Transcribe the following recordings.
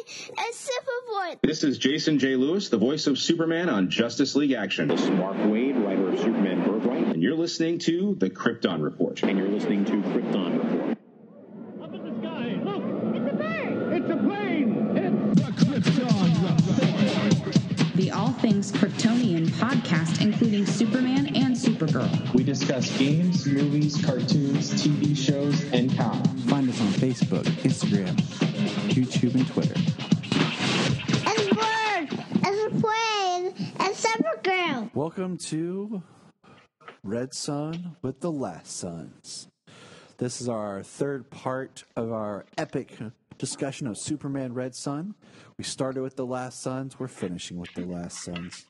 and Superboy. This is Jason J. Lewis, the voice of Superman on Justice League Action. This is Mark Wade, writer of Superman Birthright. And you're listening to The Krypton Report. And you're listening to Krypton Report. Up in the sky, look! It's a bird! It's a plane! It's the Krypton Report! The All Things Kryptonian podcast, including Superman and Supergirl. We discuss games, movies, cartoons, TV shows, and comics. Find us on Facebook, Instagram, YouTube, and Twitter. It's a bird! It's a plane! It's Supergirl! Welcome to Red Son with the Last Sons. This is our third part of our epic discussion of Superman Red Son. We started with the Last Sons. We're finishing with the Last Sons.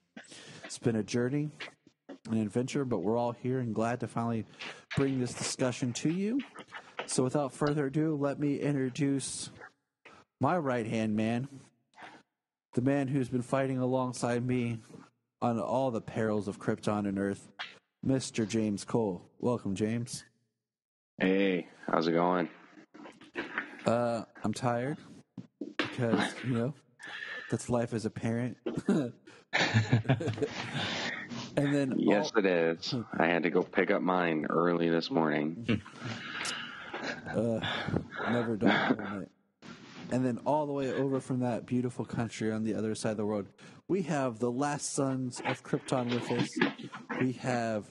It's been a journey, an adventure, but we're all here and glad to finally bring this discussion to you. So without further ado, let me introduce my right-hand man, the man who's been fighting alongside me on all the perils of Krypton and Earth, Mr. James Cole. Welcome, James. Hey, how's it going? I'm tired because, that's life as a parent. And then yes, it is. I had to go pick up mine early this morning. Never done it. And then all the way over from that beautiful country on the other side of the world, we have the Last Sons of Krypton with us. We have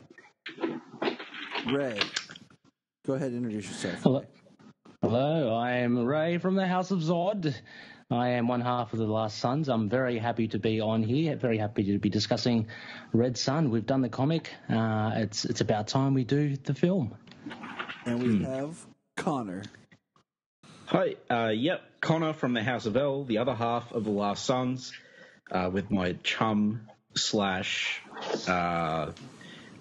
Ray. Go ahead and introduce yourself. Hello, I am Ray from the House of Zod. I am one half of the Last Sons. I'm very happy to be on here, very happy to be discussing Red Son. We've done the comic. It's about time we do the film. And we have Connor. Hi, Connor from the House of L, the other half of the Last Sons, with my chum slash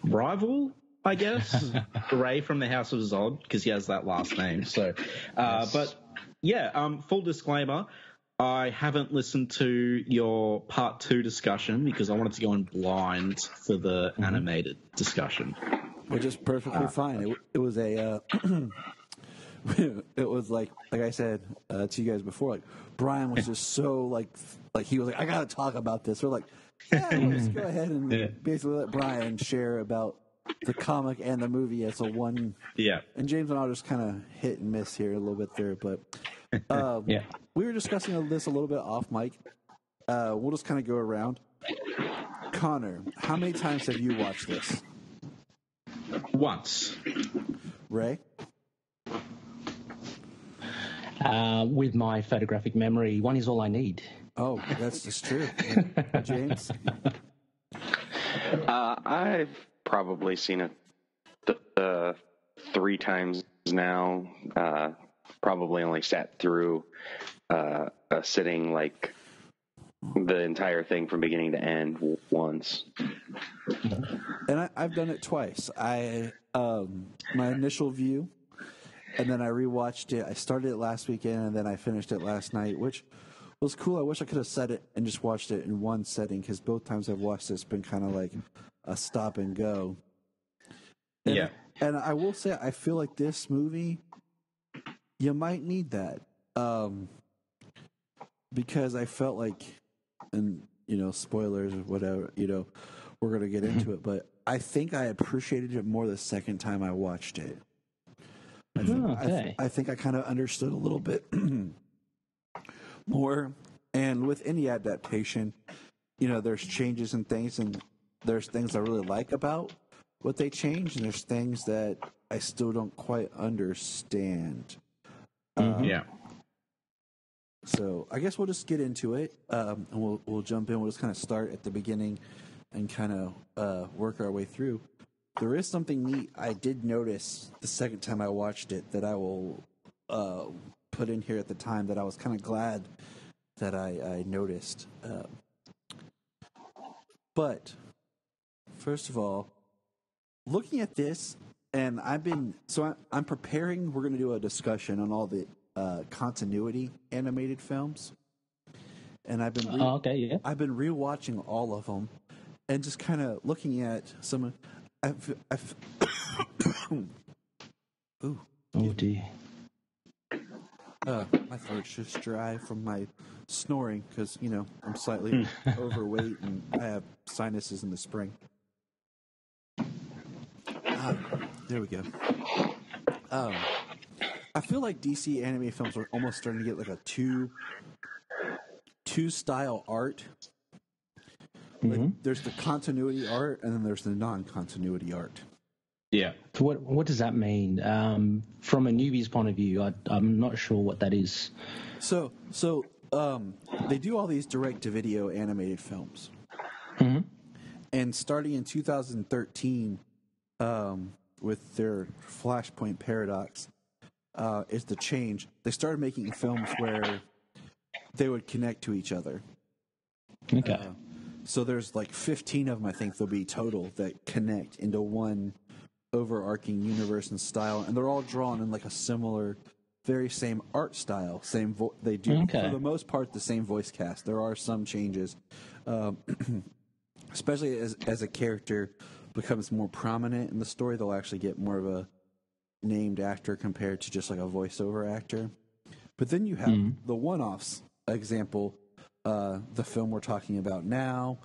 rival, I guess, Ray from the House of Zod, because he has that last name. So, yes. But yeah, full disclaimer, I haven't listened to your part 2 discussion because I wanted to go in blind for the animated discussion. Which is perfectly fine. It was a, it was like I said to you guys before, like Brian was just so like he was like, I got to talk about this. We're like, yeah, we'll just go ahead and basically let Brian share about the comic and the movie as a one. Yeah. And James and I just kind of hit and miss here a little bit there, but we were discussing this a little bit off mic. We'll just kind of go around. Connor, how many times have you watched this? Once. Ray? With my photographic memory, one is all I need. Oh, that's just true. James? I've probably seen it 3 times now. Probably only sat through a sitting like the entire thing from beginning to end once. And I've done it twice. My initial view, and then I rewatched it. I started it last weekend, and then I finished it last night, which was cool. I wish I could have set it and just watched it in one setting, because both times I've watched it, it's been kind of like a stop and go. And I will say, I feel like this movie, you might need that. Because I felt like, and, spoilers or whatever, we're going to get into it, but I think I appreciated it more the second time I watched it. I think I kind of understood a little bit more. And with any adaptation, there's changes and things, and there's things I really like about what they changed, and there's things that I still don't quite understand. So I guess we'll just get into it, and we'll jump in. We'll just kind of start at the beginning and kind of work our way through. There is something neat I did notice the second time I watched it that I will put in here at the time that I was kind of glad that I noticed. But first of all, looking at this, and I'm preparing. We're going to do a discussion on all the continuity animated films, and I've been I've been rewatching all of them, and just kind of looking at some. Ooh. Oh dear. My throat's just dry from my snoring because, I'm slightly overweight and I have sinuses in the spring. There we go. I feel like DC anime films are almost starting to get like a two style art. Like, there's the continuity art and then there's the non-continuity art. Yeah. So what does that mean? From a newbie's point of view, I'm not sure what that is. So they do all these direct-to-video animated films. And starting in 2013, with their Flashpoint Paradox, is the change. They started making films where they would connect to each other. Okay. So there's like 15 of them, I think there'll be total, that connect into one overarching universe and style, and they're all drawn in like a similar, very same art style. They do for the most part the same voice cast. There are some changes, especially as a character becomes more prominent in the story. They'll actually get more of a named actor compared to just like a voiceover actor. But then you have the one-offs. Example, the film we're talking about now,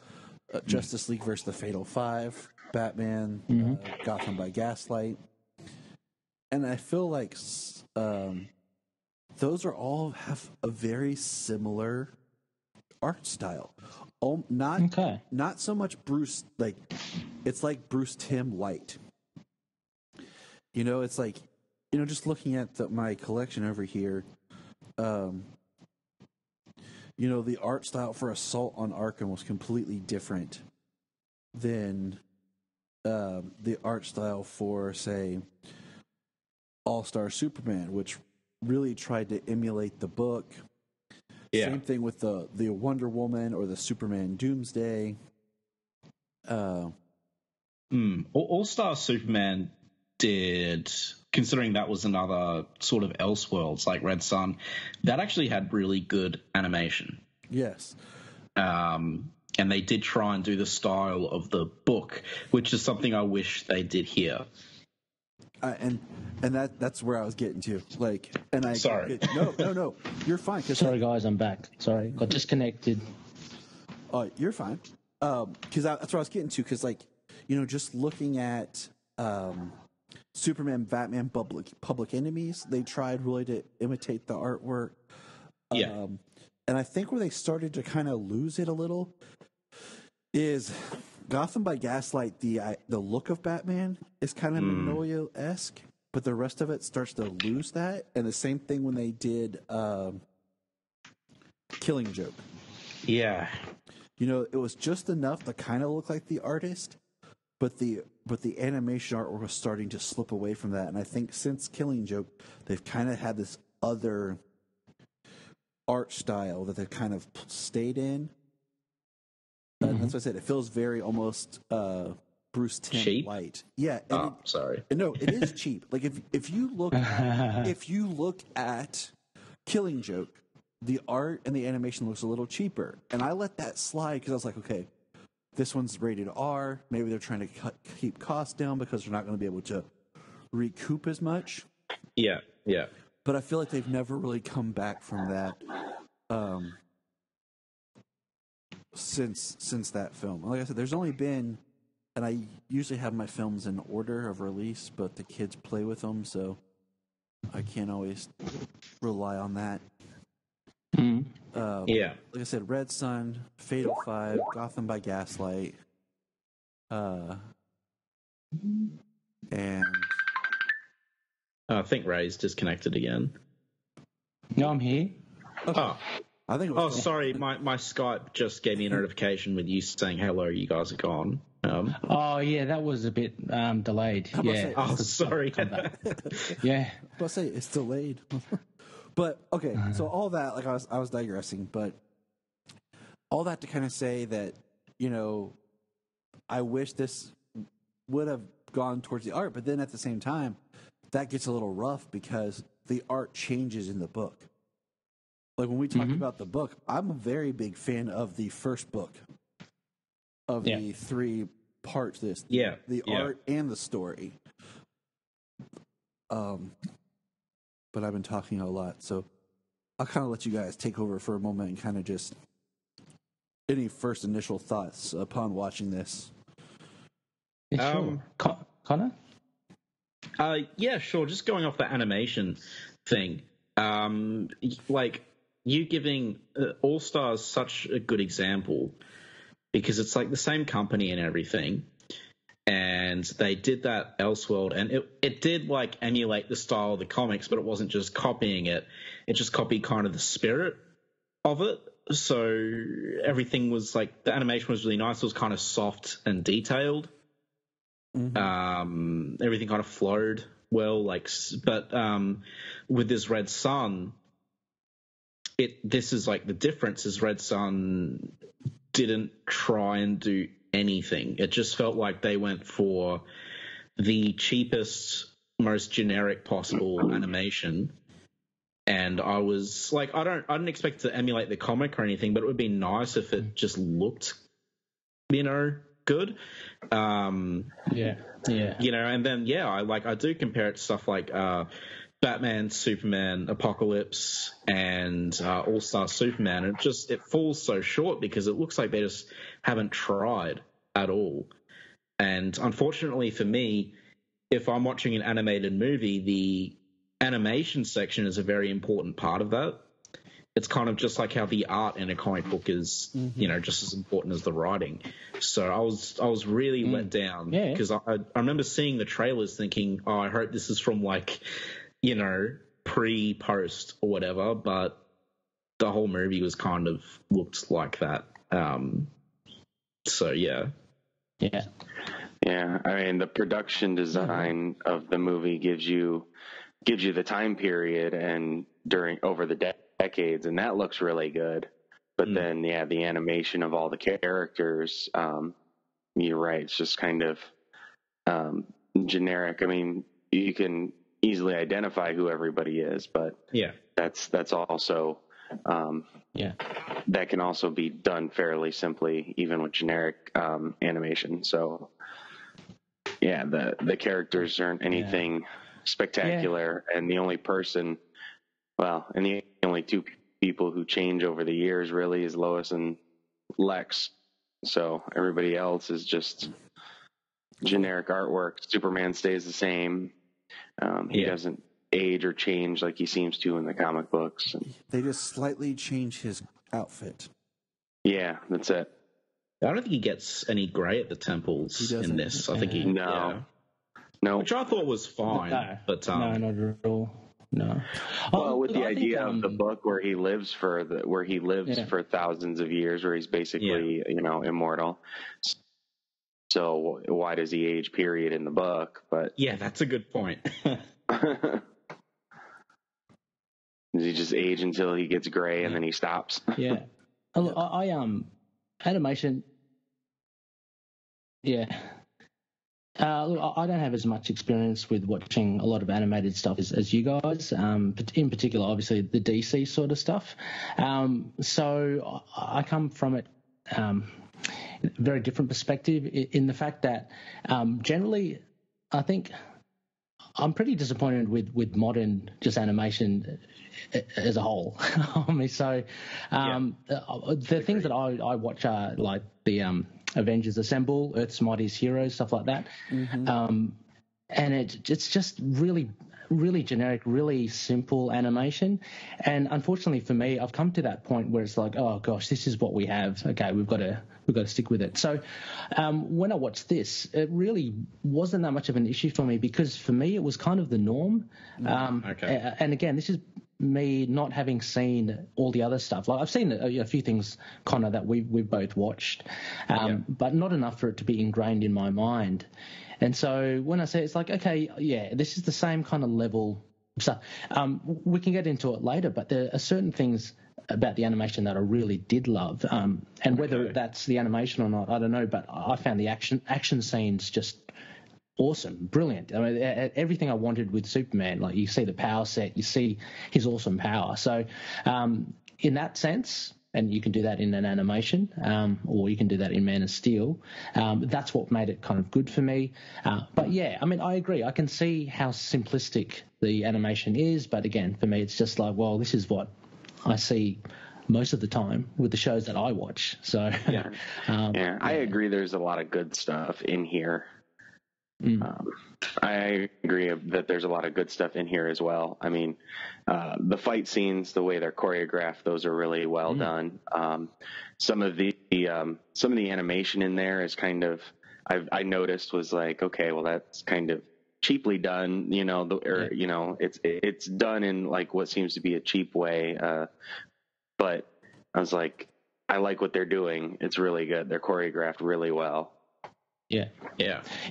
Justice League versus the Fatal Five, Batman, Gotham by Gaslight. And I feel like those are all have a very similar art style. Not so much Bruce, like it's like Bruce Timm light. It's like, just looking at my collection over here, the art style for Assault on Arkham was completely different than the art style for, say, All-Star Superman, which really tried to emulate the book. Yeah. Same thing with the Wonder Woman or the Superman Doomsday. All-Star Superman did, considering that was another sort of Elseworlds like Red Sun, that actually had really good animation. Yes. And they did try and do the style of the book, which is something I wish they did here. And that's where I was getting to. Sorry. No, you're fine. Sorry, guys, I'm back. Sorry, got disconnected. You're fine. Because that's what I was getting to. Because, just looking at Superman, Batman, Public Enemies, they tried really to imitate the artwork. Yeah. And I think where they started to kind of lose it a little is Gotham by Gaslight. The look of Batman is kind of Magnolia-esque, but the rest of it starts to lose that. And the same thing when they did Killing Joke. Yeah. It was just enough to kind of look like the artist, but the animation artwork was starting to slip away from that. And I think since Killing Joke, they've kind of had this other art style that they've kind of stayed in. That's what I said. It feels very almost Bruce Timm cheap? light. Yeah. Sorry. No, it is cheap. Like if you look at Killing Joke, the art and the animation looks a little cheaper, and I let that slide because I was like, okay, this one's rated R. Maybe they're trying to keep costs down because they're not going to be able to recoup as much. Yeah. But I feel like they've never really come back from that since that film. Like I said, there's only been, and I usually have my films in order of release, but the kids play with them, so I can't always rely on that. Yeah. Like I said, Red Sun, Fatal Five, Gotham by Gaslight, and I think Ray's disconnected again. No, I'm here. Okay. Oh. I think it was sorry. My Skype just gave me a notification with you saying, hello, you guys are gone. Yeah, that was a bit delayed. Yeah. Sorry. Yeah. I'll say it's delayed. But okay, so all that, like I was digressing, but all that to kind of say that, I wish this would have gone towards the art, but then at the same time, that gets a little rough because the art changes in the book. Like when we talked about the book, I'm a very big fan of the first book of the 3 parts. The art and the story. But I've been talking a lot, so I'll kind of let you guys take over for a moment and kind of just any first initial thoughts upon watching this. Yeah, sure. Connor? Yeah, sure. Just going off the animation thing, like you giving All Stars such a good example because it's like the same company and everything, and they did that Elseworld, and it did like emulate the style of the comics, but it wasn't just copying it; it just copied kind of the spirit of it. So everything was like the animation was really nice. It was kind of soft and detailed. Mm-hmm. Everything kind of flowed well, but with this Red Sun, this is like the difference is Red Sun didn't try and do anything. It just felt like they went for the cheapest, most generic possible animation. And I was like, I didn't expect to emulate the comic or anything, but it would be nice if it just looked, good. Yeah. And then I do compare it to stuff like Batman, Superman, Apocalypse, and All Star Superman. It falls so short because it looks like they just haven't tried at all. And unfortunately for me, if I'm watching an animated movie, the animation section is a very important part of that. It's kind of just like how the art in a comic book is, just as important as the writing. So I was really let down because I remember seeing the trailers thinking, oh, I hope this is from pre-post or whatever, but the whole movie was kind of looked like that. So yeah. Yeah. I mean, the production design of the movie gives you the time period and over the decades, and that looks really good. But then, the animation of all the characters, you're right. It's just kind of generic. I mean, you can easily identify who everybody is, but that's also that can also be done fairly simply, even with generic animation. So the characters aren't anything spectacular, and the only two people who change over the years really is Lois and Lex. So everybody else is just generic artwork. Superman stays the same. He doesn't age or change like he seems to in the comic books. They just slightly change his outfit. Yeah, that's it. I don't think he gets any grey at the temples in this. I think no, which I thought was fine. No, but no, not at all. No. Well, with the idea of the book where he lives for thousands of years, where he's basically immortal. So why does he age? Period in the book, but that's a good point. Does he just age until he gets gray and then he stops? Yeah, I animation. Yeah. Look, I don't have as much experience with watching a lot of animated stuff as you guys. In particular, obviously the DC sort of stuff. So I come from it. Very different perspective in the fact that generally I think I'm pretty disappointed with modern just animation as a whole. I mean, so the things that I watch are like the Avengers Assemble, Earth's Mightiest Heroes, stuff like that. And it's just really generic, really simple animation. And unfortunately for me, I've come to that point where it's like, oh gosh, this is what we have. Okay, we've got to stick with it. So when I watched this, it really wasn't that much of an issue for me because for me it was kind of the norm. And again, this is me not having seen all the other stuff. Like I've seen a few things, Connor, that we've both watched, but not enough for it to be ingrained in my mind. And so when I say it's like, okay, this is the same kind of level stuff. We can get into it later, but there are certain things about the animation that I really did love. And whether that's the animation or not, I don't know, but I found the action scenes just awesome, brilliant. I mean, everything I wanted with Superman. Like you see the power set, you see his awesome power. So in that sense, and you can do that in an animation, or you can do that in Man of Steel. That's what made it kind of good for me. But yeah, I mean, I agree. I can see how simplistic the animation is, but again, for me, it's just like, well, this is what I see most of the time with the shows that I watch. So Yeah, I agree. There's a lot of good stuff in here. I agree that there's a lot of good stuff in here as well. I mean, the fight scenes, the way they're choreographed, those are really well done. Some of the animation in there is kind of, I noticed was like, okay, well, that's kind of cheaply done, you know, it's done in like what seems to be a cheap way. But I was like, I like what they're doing. It's really good. They're choreographed really well. Yeah.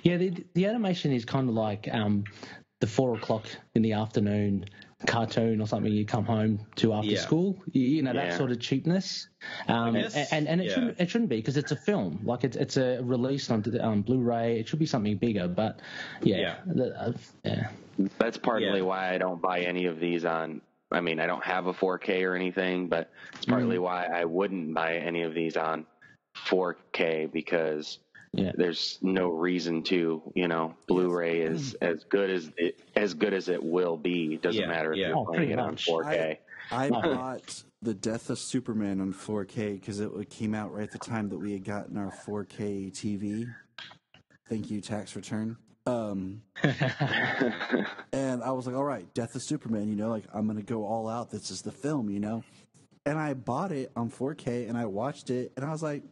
The animation is kind of like the 4:00 in the afternoon cartoon or something you come home to after school. You know, that sort of cheapness. And it shouldn't be, because it's a film. Like it's a release on Blu-ray. It should be something bigger. But that's partly why I don't buy any of these on. I mean, I don't have a 4K or anything, but it's partly why I wouldn't buy any of these on 4K, because there's no reason to. You know, Blu-ray is as good as it will be. Doesn't matter if you're playing it on 4K. I bought The Death of Superman on 4K because it came out right at the time that we had gotten our 4K TV. Thank you, tax return. And I was like, all right, Death of Superman, you know, like, I'm going to go all out. This is the film, you know. And I bought it on 4K and I watched it and I was like,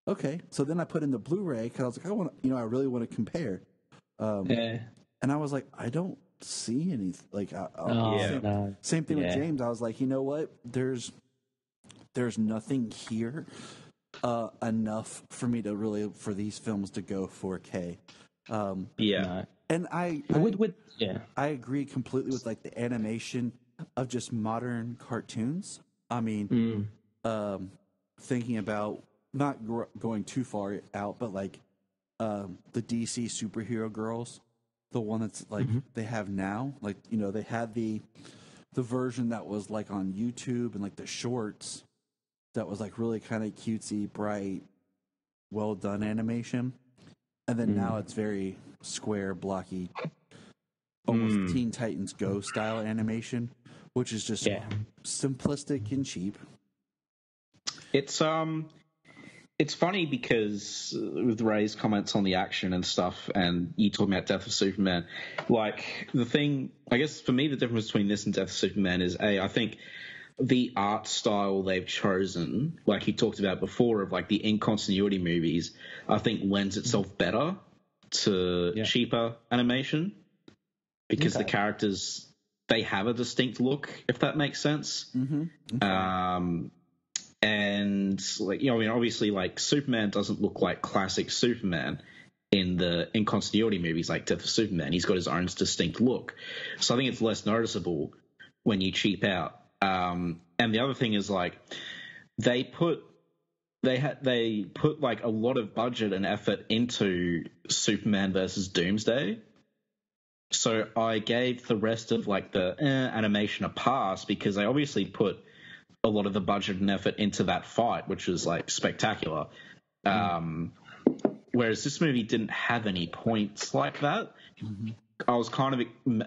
okay. So then I put in the Blu-ray because I was like, I really want to compare. And I was like, I don't see anything. Like, same thing with James. I was like, you know what? There's nothing here enough for me to really, for these films to go 4K. And I agree completely with like the animation of just modern cartoons. I mean, thinking about not going too far out, but like the DC superhero girls, the one that's like they have now, like, you know, they had the version that was like on YouTube and like the shorts that was like really kind of cutesy, bright, well done animation, and then now it's very square, blocky, almost Teen Titans Go style animation, which is just simplistic and cheap. It's funny because with Ray's comments on the action and stuff, and you talking about Death of Superman, like the thing, I guess for me, the difference between this and Death of Superman is I think the art style they've chosen, like he talked about before, of like the in-continuity movies, I think lends itself better to cheaper animation because the characters, they have a distinct look, if that makes sense. And like, you know, I mean, obviously, like Superman doesn't look like classic Superman in the in-continuity movies like Death of Superman. He's got his own distinct look, so I think it's less noticeable when you cheap out. And the other thing is like they put like a lot of budget and effort into Superman versus Doomsday. So I gave the rest of like the animation a pass because they obviously put a lot of the budget and effort into that fight, which was like spectacular. Whereas this movie didn't have any points like that. I was kind of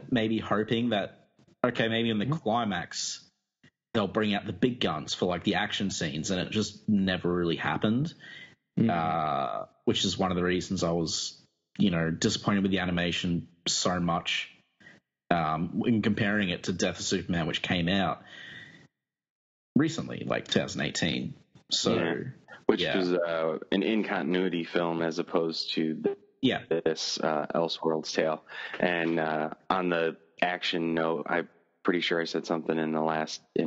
maybe hoping that, okay, maybe in the climax they'll bring out the big guns for like the action scenes, and it just never really happened. Which is one of the reasons I was, you know, disappointed with the animation so much in comparing it to Death of Superman, which came out recently, like 2018. So, which was an in-continuity film as opposed to this Elseworlds Tale. And on the action note, I'm pretty sure I said something in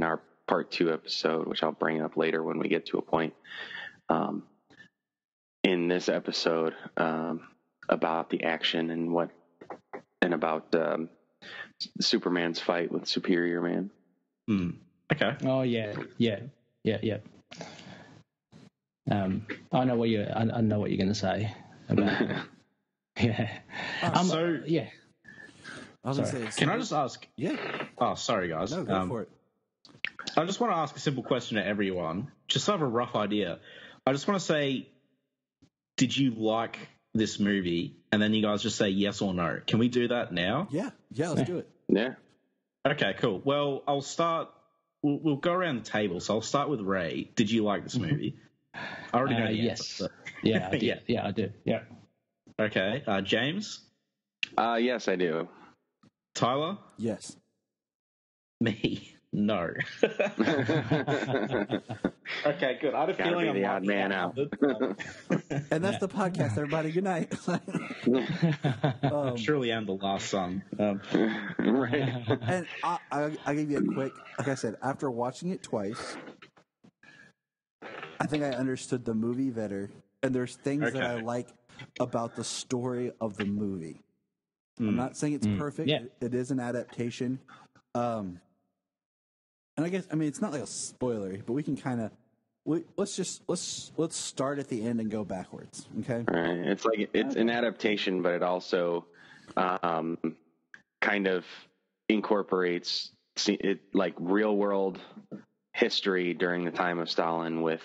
our part 2 episode, which I'll bring up later when we get to a point in this episode about the action and about Superman's fight with Superior Man. Okay. Oh yeah. I know what you're going to say about. I was going to say, can I just ask? Yeah. Oh, sorry, guys. No, go for it. I just want to ask a simple question to everyone, just to have a rough idea. I just want to say, did you like this movie? And then you guys just say yes or no. Can we do that now? Yeah, let's do it. Yeah. Okay, cool. Well, I'll start we'll go around the table. So I'll start with Ray. Did you like this movie? I already know the yes. answer. Yeah, I did. Yeah, I do. Yeah. Okay. James? Yes, I do. Tyler? Yes. Me? No. Okay, good. I had a Gotta feeling be I'm the odd man out. And that's the podcast, everybody. Good night. Surely I'm the last son. Right. And I'll give you a quick, like I said, after watching it twice, I think I understood the movie better. And there's things that I like about the story of the movie. I'm not saying it's perfect. Yeah. It is an adaptation. And I guess, it's not like a spoiler, but we can kind of, let's start at the end and go backwards. Okay. Right. It's like it's an adaptation, but it also kind of incorporates like real world history during the time of Stalin with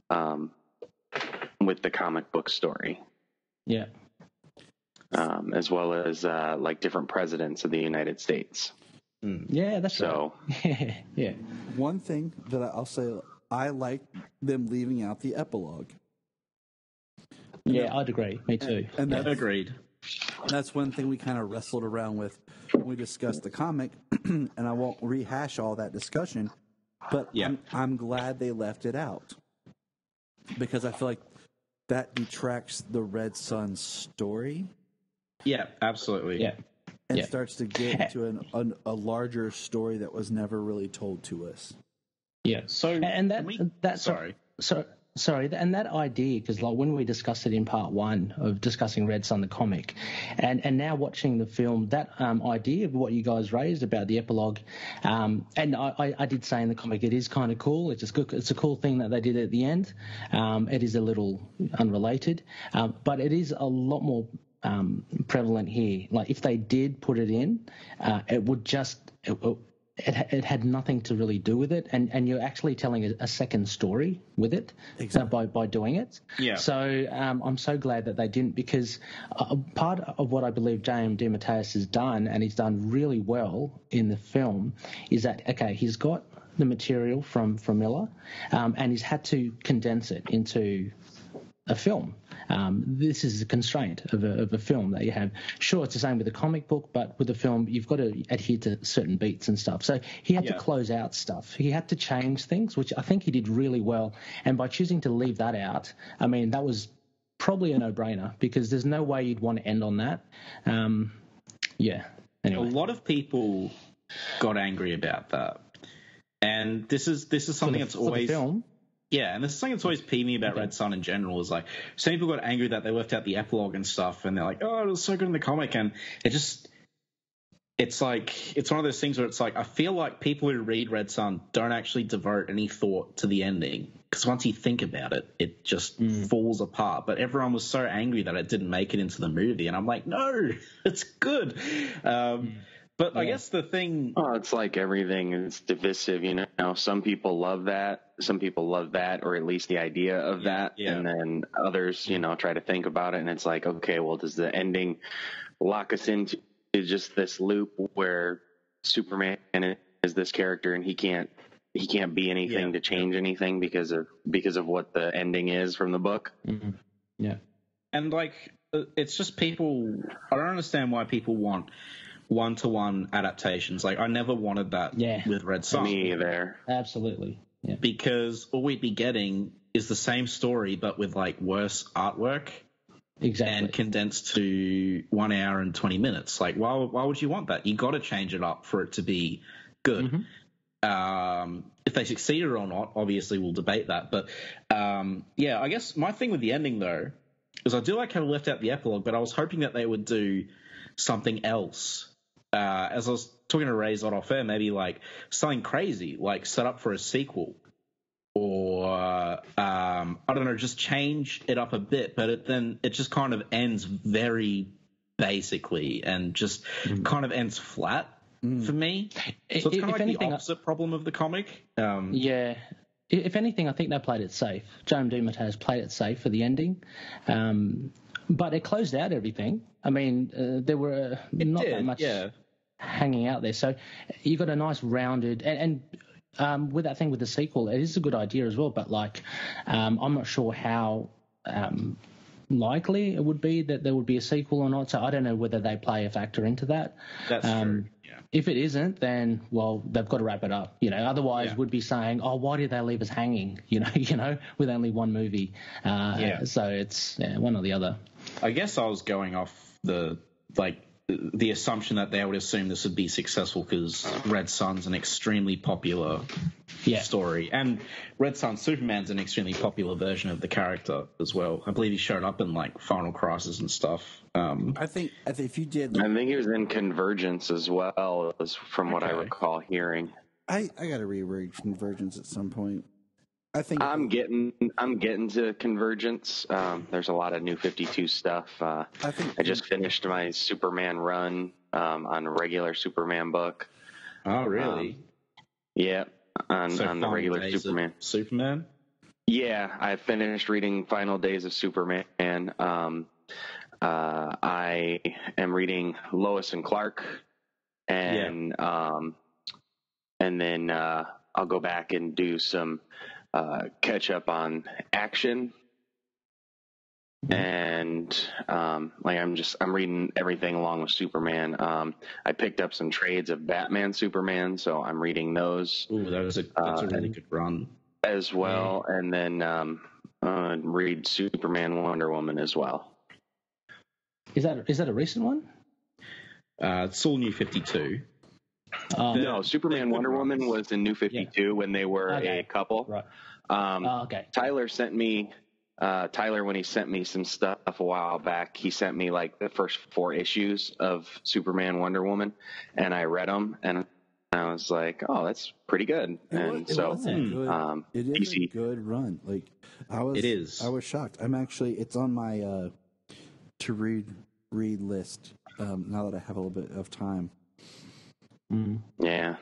the comic book story. Yeah. As well as like different presidents of the United States. Yeah, that's so. Right. Yeah. One thing that I'll say, I like them leaving out the epilogue. Yeah, I'd agree. Me too. And that's, agreed. That's one thing we kind of wrestled around with when we discussed the comic, and I won't rehash all that discussion, but I'm glad they left it out because I feel like that detracts the Red Sun story. Yeah, absolutely. Yeah. And starts to get into a larger story that was never really told to us. Yeah. So and sorry. Sorry, and that idea, because like when we discussed it in part one of discussing Red Sun the comic, and now watching the film, that idea of what you guys raised about the epilogue, and I did say in the comic it is kind of cool. It's a cool thing that they did at the end. It is a little unrelated, but it is a lot more prevalent here. Like if they did put it in, it would just. It had nothing to really do with it, and you're actually telling a second story with it by doing it. Yeah. So I'm so glad that they didn't, because part of what I believe J.M. DeMatteis has done, and he's done really well in the film, is that he's got the material from Miller, and he's had to condense it into a film. This is a constraint of a film that you have. Sure, it's the same with a comic book, but with a film, you've got to adhere to certain beats and stuff. So he had to close out stuff. He had to change things, which I think he did really well. And by choosing to leave that out, that was probably a no-brainer, because there's no way you'd want to end on that. Anyway. A lot of people got angry about that. And this is something that's always... For the film? Yeah, and this is something that's always peeved me about Red Sun in general, is like, some people got angry that they left out the epilogue and stuff, and they're like, oh, it was so good in the comic, and it's one of those things where it's like, I feel like people who read Red Sun don't actually devote any thought to the ending, because once you think about it, it just falls apart. But everyone was so angry that it didn't make it into the movie, and I'm like, no, it's good. But I guess the thing... Oh, it's like everything is divisive, Some people love that, some people love that, or at least the idea of that. Yeah. And then others, try to think about it, and it's like, okay, well, does the ending lock us into just this loop where Superman is this character and he can't be anything to change anything because of what the ending is from the book? Mm-hmm. Yeah. And it's just people... I don't understand why people want one-to-one adaptations. Like, I never wanted that with Red Sun. Me either. Absolutely. Yeah. Because all we'd be getting is the same story, but with worse artwork. Exactly. And condensed to 1 hour and 20 minutes. Like, why would you want that? You got to change it up for it to be good. Mm-hmm. If they succeeded or not, obviously we'll debate that. But I guess my thing with the ending, though, is I do like how they left out the epilogue, but I was hoping that they would do something else. As I was talking to Ray off air, maybe something crazy, set up for a sequel, or I don't know, just change it up a bit. But then it just kind of ends very basically, and just kind of ends flat for me. So it's kind of the opposite problem of the comic. Yeah. If anything, I think they played it safe. J.M. DeMatteis played it safe for the ending. But it closed out everything. There were that much hanging out there. So you got a nice rounded, and with that thing with the sequel, it is a good idea as well. But like, I'm not sure how likely it would be that there would be a sequel or not. So I don't know whether they play a factor into that. That's true. Yeah. If it isn't, then well, they've got to wrap it up. Otherwise, we'd be saying, "Oh, why did they leave us hanging?" With only one movie. So it's one or the other. I guess I was going off the assumption that they would assume this would be successful because Red Son's an extremely popular story, and Red Son Superman's an extremely popular version of the character as well. I believe he showed up in like Final Crisis and stuff. I think if you did, I think he was in Convergence as well, as from what I recall hearing. I got to reread Convergence at some point. I think I'm getting to Convergence. There's a lot of New 52 stuff. I just finished my Superman run on a regular Superman book. Oh, really? On the regular Superman. Yeah, I finished reading Final Days of Superman. I am reading Lois and Clark, and then I'll go back and do some catch up on Action, and I'm reading everything along with Superman. I picked up some trades of Batman Superman, so I'm reading those. Ooh, that's a really good run as well, and then read Superman Wonder Woman as well. Is that a recent one? It's all New 52. No, Superman Wonder Woman was in New 52 when they were a couple. Right. Okay. Tyler sent me, when he sent me some stuff a while back, he sent me like the first 4 issues of Superman Wonder Woman, and I read them, and I was like, oh, that's pretty good. It is a good run. Like it is. I was shocked. It's on my to read list now that I have a little bit of time. Yeah,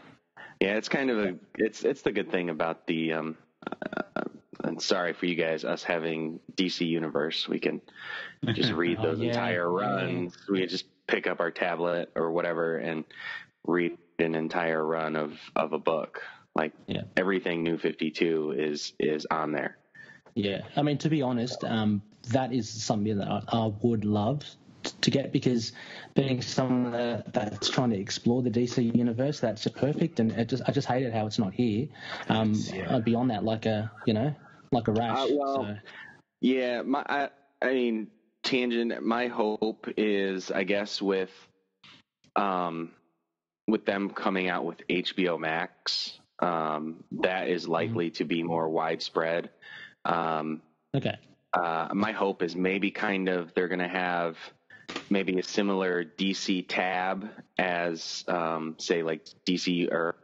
it's kind of it's the good thing about the and sorry for you guys, us having DC Universe, we can just read those entire runs. We just pick up our tablet or whatever and read an entire run of a book. Like everything New 52 is on there. Yeah, I mean, to be honest, that is something that I would love to get, because being someone that's trying to explore the DC universe, that's perfect, and I just hate it how it's not here. I'd be on that like a rash. I mean, tangent. My hope is, I guess, with them coming out with HBO Max, that is likely to be more widespread. Okay. My hope is maybe they're going to have maybe a similar DC tab as, say, like DC or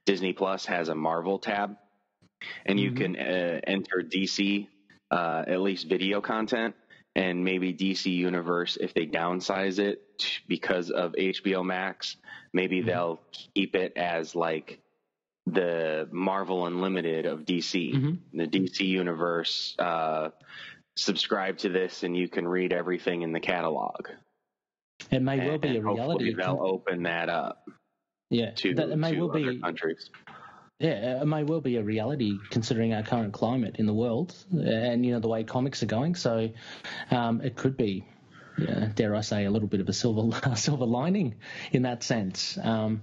Disney Plus has a Marvel tab, and you can enter DC, at least video content, and maybe DC Universe, if they downsize it because of HBO Max, maybe they'll keep it as like the Marvel Unlimited of DC, the DC Universe. Subscribe to this, and you can read everything in the catalog. It may well be a reality. Hopefully they'll open that up. Yeah, to other countries. Yeah, it may well be a reality considering our current climate in the world, and the way comics are going. So it could be, dare I say, a little bit of a silver lining in that sense on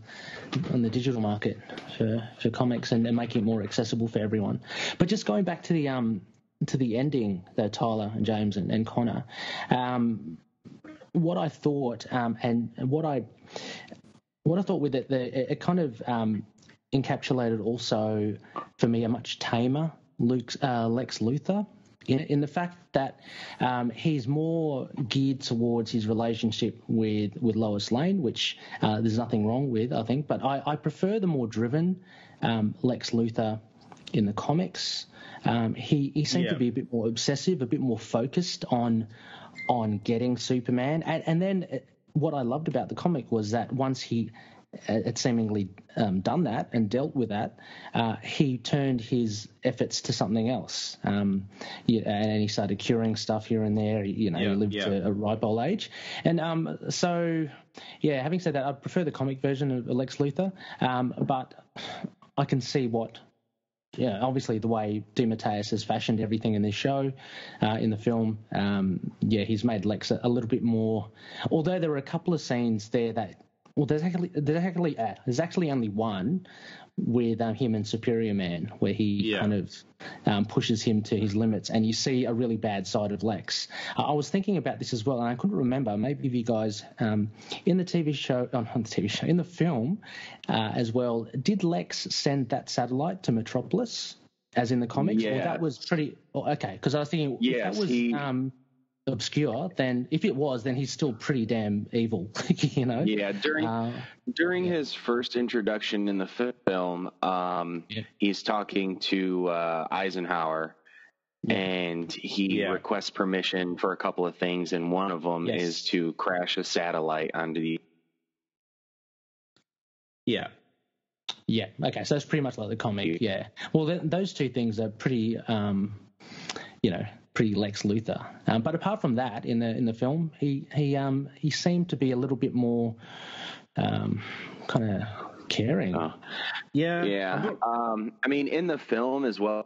the digital market for comics, and making it more accessible for everyone. But just going back to the ending, though, Tyler and James and Connor, what I thought and what I thought with it, it kind of encapsulated also for me a much tamer Lex Luthor, in the fact that he's more geared towards his relationship with Lois Lane, which there's nothing wrong with, I think, but I prefer the more driven Lex Luthor in the comics. He seemed to be a bit more obsessive, a bit more focused on getting Superman, and then what I loved about the comic was that once he had seemingly done that and dealt with that, he turned his efforts to something else, and he started curing stuff here and there. He lived to a ripe old age, and having said that, I prefer the comic version of Lex Luthor, but I can see what. Yeah, obviously the way DeMatteis has fashioned everything in this show, in the film, he's made Lex a little bit more. Although there were a couple of scenes there that, well, there's actually only one with him and Superior Man where he kind of pushes him to his limits, and you see a really bad side of Lex. I was thinking about this as well, and I couldn't remember. Maybe if you guys in the TV show, in the film as well, did Lex send that satellite to Metropolis, as in the comics? Yeah. Well, that was pretty okay, because I was thinking if that was obscure, then if it was, then he's still pretty damn evil, you know. Yeah, during his first introduction in the film, he's talking to Eisenhower, and he requests permission for a couple of things, and one of them is to crash a satellite onto the. Yeah. Okay, so that's pretty much like the comic. Yeah. Well, those two things are pretty, pretty Lex Luthor. But apart from that, in the film, he seemed to be a little bit more kind of caring. Yeah. I mean, in the film as well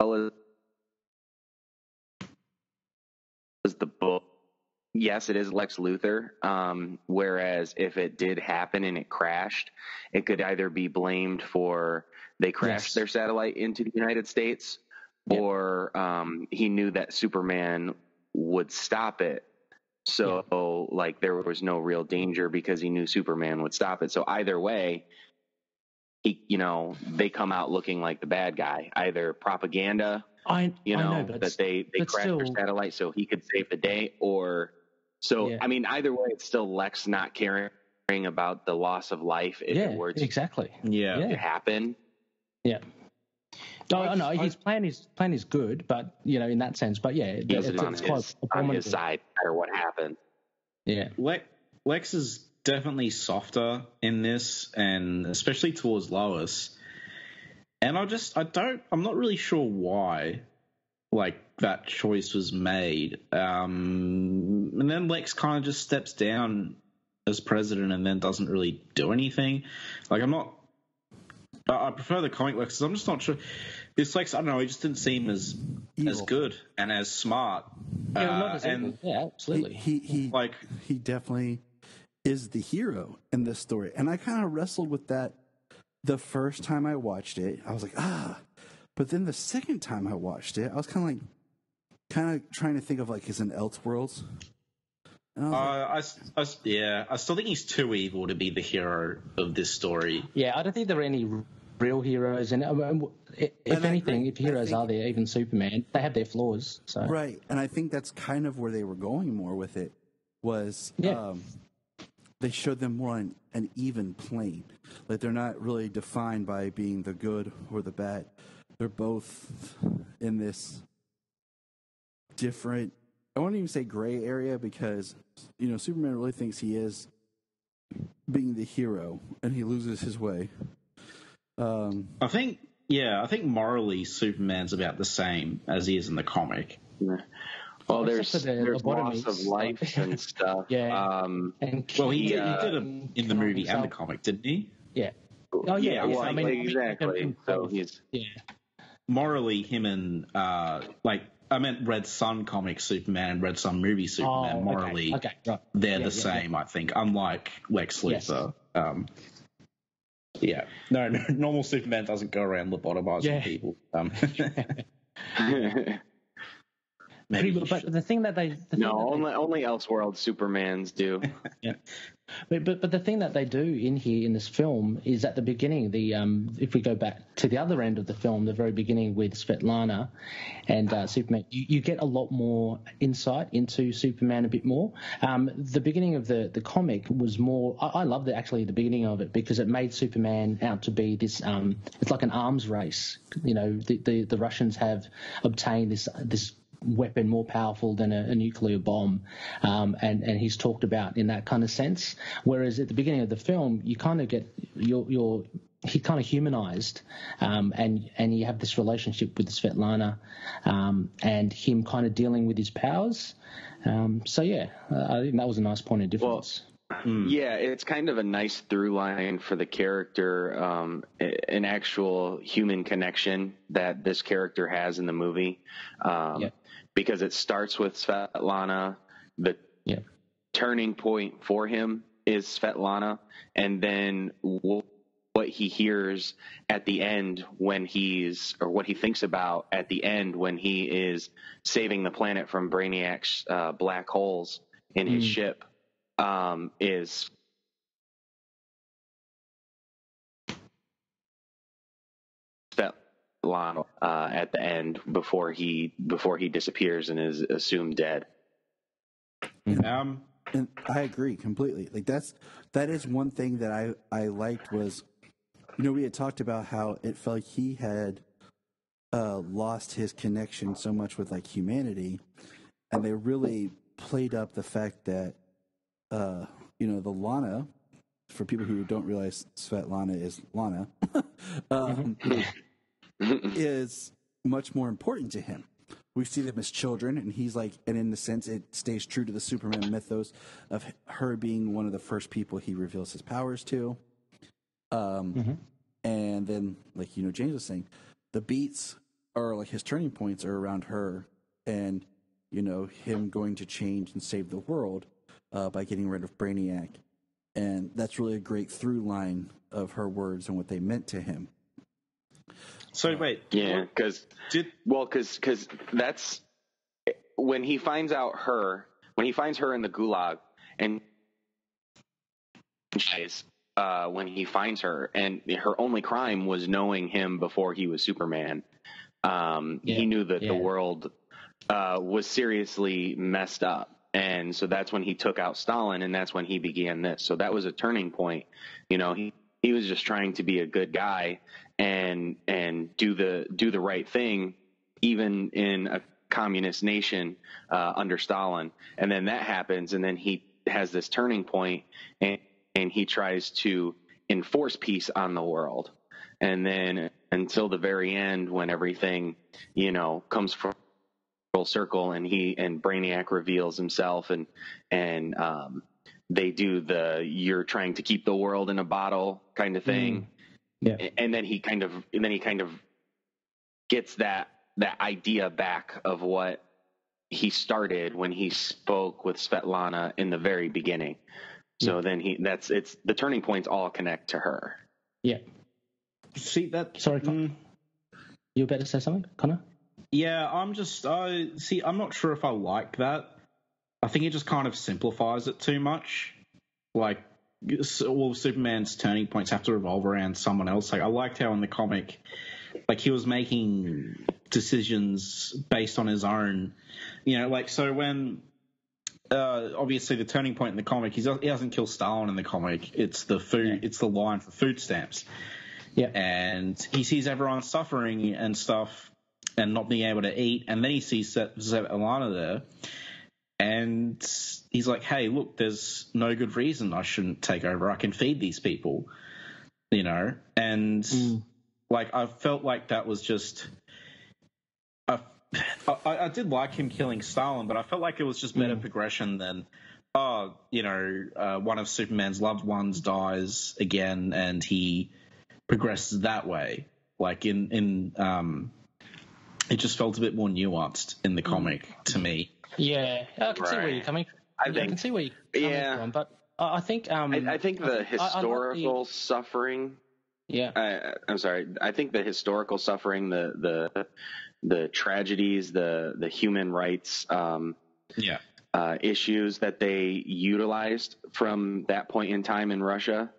as the book, yes, it is Lex Luthor. Whereas if it did happen and it crashed, it could either be blamed for they crashed their satellite into the United States, or he knew that Superman would stop it. So, like, there was no real danger because he knew Superman would stop it. So either way, they come out looking like the bad guy. Either propaganda, I know, that they crashed their satellite so he could save the day, or I mean, either way, it's still Lex not caring about the loss of life if it were to to happen. Yeah. Oh, no, his plan is good, but in that sense. But it's quite on his side, no matter what happened. Yeah, Lex is definitely softer in this, and especially towards Lois. And I'm not really sure why, that choice was made. And then Lex kind of just steps down as president, and then doesn't really do anything. I prefer the comic Lex, because I'm just not sure. This Lex, I don't know, he just didn't seem as good and as smart. Absolutely. He definitely is the hero in this story. And I kind of wrestled with that the first time I watched it. I was like, But then the second time I watched it, I was kind of trying to think of his in Elseworlds. I still think he's too evil to be the hero of this story. Yeah, I don't think there are any real heroes, and if anything, if heroes are there, even Superman, they have their flaws. So. Right, and I think that's kind of where they were going more with it. Was they showed them more on an even plane, they're not really defined by being the good or the bad. They're both in this different. I won't even say gray area, because Superman really thinks he is being the hero, and he loses his way. I think morally Superman's about the same as he is in the comic. Well, there's loss of life and stuff. He did it in the movie and the comic, didn't he? Yeah. Oh yeah. Well, I mean, exactly. So he's morally him and I meant Red Sun comic Superman and Red Sun movie Superman. Morally, right. They're the same, I think. Unlike Lex Luthor. No, normal Superman doesn't go around lobotomizing people. Maybe, but the thing that only Elseworld Supermans do. Yeah, but the thing that they do in this film is at the beginning. If we go back to the other end of the film, the very beginning with Svetlana and Superman, you get a lot more insight into Superman a bit more. The beginning of the comic was more. I loved it actually, the beginning of it, because it made Superman out to be this. It's like an arms race. The Russians have obtained this weapon more powerful than a nuclear bomb, and he's talked about in that kind of sense. Whereas at the beginning of the film, you kind of get he kind of humanized, and you have this relationship with Svetlana, and him kind of dealing with his powers. I think that was a nice point of difference. Yeah, it's kind of a nice through line for the character, an actual human connection that this character has in the movie, because it starts with Svetlana. The turning point for him is Svetlana, and then what he hears at the end when what he thinks about at the end when he is saving the planet from Brainiac's black holes in his ship, is Svetlana at the end before he disappears and is assumed dead. And I agree completely. Like that is one thing that I liked was, we had talked about how it felt like he had lost his connection so much with like humanity, and they really played up the fact that the Lana, for people who don't realize Svetlana is Lana, is much more important to him. We see them as children, and he's like, and in the sense, it stays true to the Superman mythos of her being one of the first people he reveals his powers to. And then, like, James was saying, the beats are like his turning points are around her and, him going to change and save the world by getting rid of Brainiac. And that's really a great through line of her words and what they meant to him. So wait, yeah, because that's when he finds her in the gulag, and when he finds her, and her only crime was knowing him before he was Superman. He knew that the world was seriously messed up, and so that's when he took out Stalin, and that's when he began this. So that was a turning point. He was just trying to be a good guy and do the right thing, even in a communist nation under Stalin. And then that happens, and then he has this turning point, and he tries to enforce peace on the world. And then until the very end, when everything comes full circle, and Brainiac reveals himself, and they do the "you're trying to keep the world in a bottle" kind of thing. And then he kind of gets that idea back of what he started when he spoke with Svetlana in the very beginning. So then it's the turning points all connect to her. Yeah. See that? Sorry, you better say something, Connor? Yeah, I'm not sure if I like that. I think it just kind of simplifies it too much. Like, all Superman's turning points have to revolve around someone else. Like, I liked how in the comic, like, he was making decisions based on his own, so when, obviously the turning point in the comic, he doesn't kill Stalin in the comic. It's the food, it's the line for food stamps. Yeah. And he sees everyone suffering and stuff and not being able to eat. And then he sees Alana there. And he's like, hey, look, there's no good reason I shouldn't take over. I can feed these people, And, like, I felt like that was just... I did like him killing Stalin, but I felt like it was just better progression than, one of Superman's loved ones dies again and he progresses that way. Like, it just felt a bit more nuanced in the comic to me. Yeah, I can see where you're coming from. I can see where you're coming from, but I think... I think the historical suffering... Yeah. I'm sorry. I think the historical suffering, the tragedies, the human rights issues that they utilized from that point in time in Russia,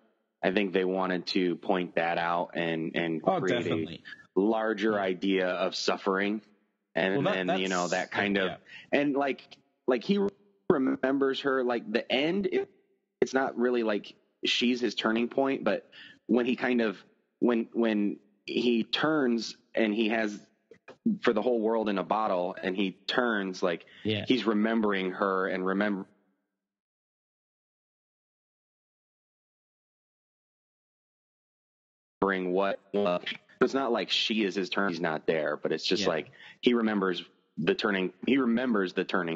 I think they wanted to point that out and create a larger idea of suffering. And that kind of, and like he remembers her, like the end, it's not really like she's his turning point, but when he kind of, when he turns and he has for the whole world in a bottle and he turns, like he's remembering her and remembering what it's not like she is his turn, he's not there, but it's just like he remembers the turning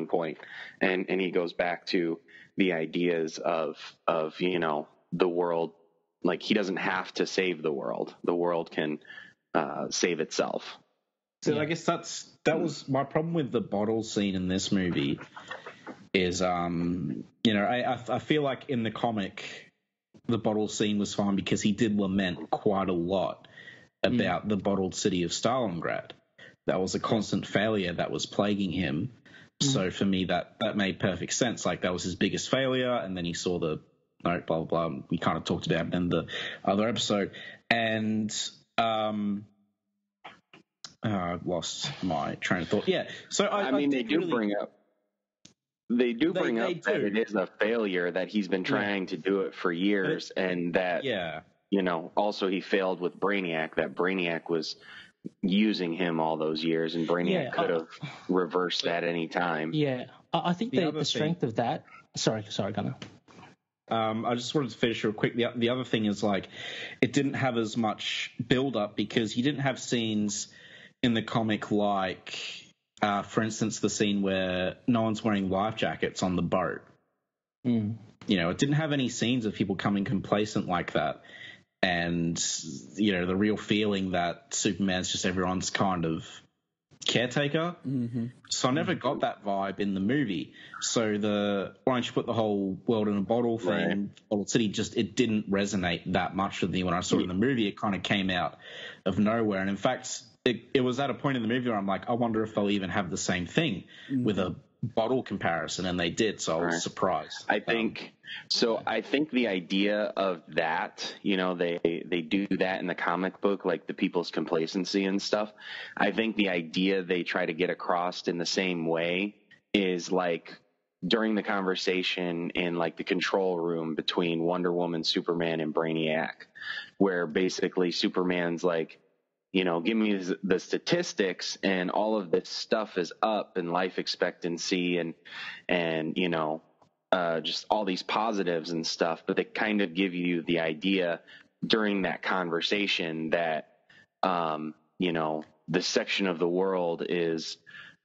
point, and he goes back to the ideas of the world. Like, he doesn't have to save the world. The world can save itself. So I guess that was my problem with the bottle scene in this movie. Is I feel like in the comic, the bottle scene was fine because he did lament quite a lot about the bottled city of Stalingrad. That was a constant failure that was plaguing him. So for me, that made perfect sense. Like, that was his biggest failure, and then he saw the blah blah blah. We kind of talked about it in the other episode, and I lost my train of thought. Yeah, so I mean, they do bring up that it is a failure, that he's been trying to do it for years, and that also he failed with Brainiac. That Brainiac was using him all those years, and Brainiac could have reversed that any time. Yeah, I think the strength of that. Sorry, Gunnar. I just wanted to finish real quick. The other thing is, like, it didn't have as much build up because you didn't have scenes in the comic like, for instance, the scene where no one's wearing life jackets on the boat. It didn't have any scenes of people coming complacent like that. And, the real feeling that Superman's just everyone's kind of caretaker. So I never got that vibe in the movie. So why don't you put the whole world in a bottle thing, Bottle City, it didn't resonate that much with me when I saw it in the movie. It kind of came out of nowhere. And in fact, it was at a point in the movie where I'm like, I wonder if they'll even have the same thing with a bottle comparison, and they did, so I was surprised. I think the idea of that, they do that in the comic book, like the people's complacency and stuff. I think the idea they try to get across in the same way is like during the conversation in like the control room between Wonder Woman, Superman, and Brainiac, where basically Superman's like, give me the statistics, and all of this stuff is up, and life expectancy and just all these positives and stuff. But they kind of give you the idea during that conversation that, the section of the world is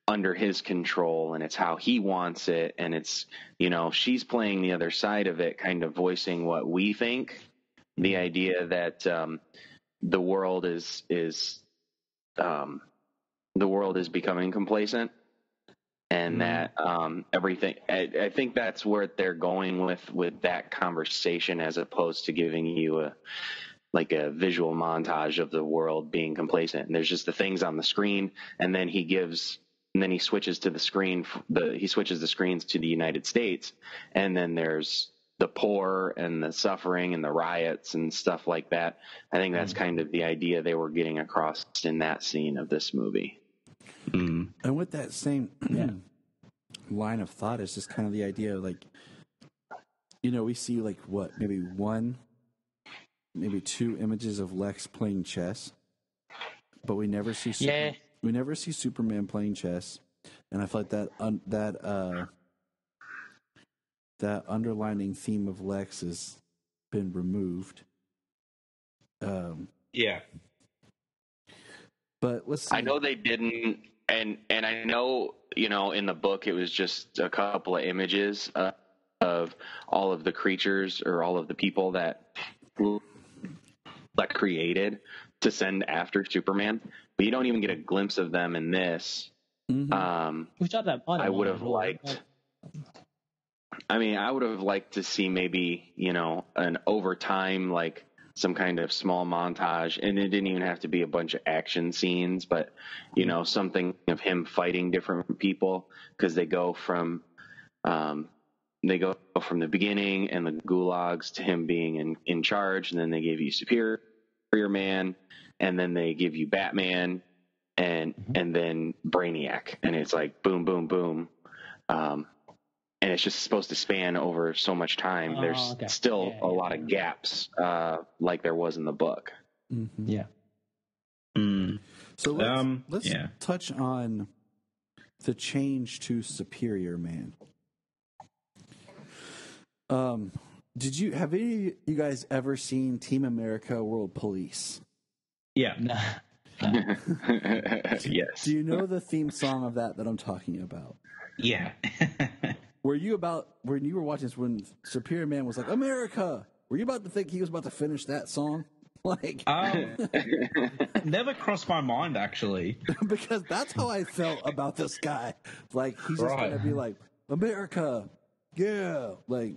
under his control, and it's how he wants it. And it's, she's playing the other side of it, kind of voicing what we think. The idea that, the world is becoming complacent, and that everything. I think that's where they're going with that conversation, as opposed to giving you a visual montage of the world being complacent. And there's just the things on the screen, and then he switches to the screen. He switches the screens to the United States, and then there's the poor and the suffering and the riots and stuff like that. I think that's kind of the idea they were getting across in that scene of this movie. And with that same line of thought is just kind of the idea of, like, we see like maybe two images of Lex playing chess, but we never see Superman playing chess. And I feel like that underlining theme of Lex has been removed. But let's see. I know they didn't, and I know, in the book it was just a couple of images of all of the creatures or all of the people that created to send after Superman, but you don't even get a glimpse of them in this. Which I would have liked. I would have liked to see maybe, an overtime, like some kind of small montage, and it didn't even have to be a bunch of action scenes, but, something of him fighting different people, because they go from the beginning and the gulags to him being in charge, and then they give you Superior Man, and then they give you Batman, and then Brainiac, and it's like boom, boom, boom. And it's just supposed to span over so much time. There's still a lot of gaps, like there was in the book. Yeah. So let's touch on the change to Superior Man. Have any of you guys ever seen Team America World Police? Yeah. Yes. Do you know the theme song of that I'm talking about? Yeah. when you were watching this, when Superior Man was like, America, were you about to think he was about to finish that song? Like, never crossed my mind, actually. Because that's how I felt about this guy. Like, he's just going to be like, America, yeah. Like,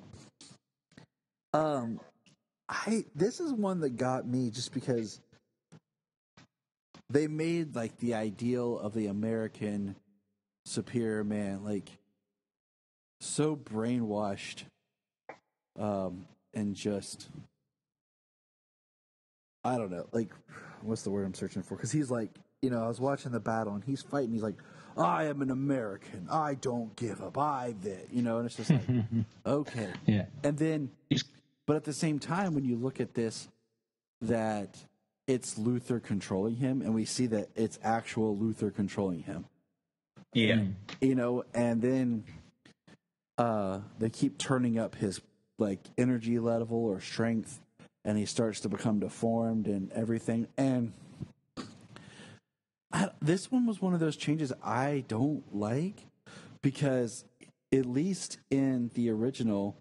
this is one that got me just because they made, like, the ideal of the American Superior Man, like, so brainwashed, and just, I don't know, like, what's the word I'm searching for? Because he's like, I was watching the battle and he's fighting. He's like, I am an American. I don't give up. And it's just like, okay. Yeah. And then, but at the same time, when you look at this, that it's Luther controlling him, and we see that it's actual Luther controlling him. Yeah. And then they keep turning up his, like, energy level or strength, and he starts to become deformed and everything. And this one was one of those changes I don't like, because at least in the original,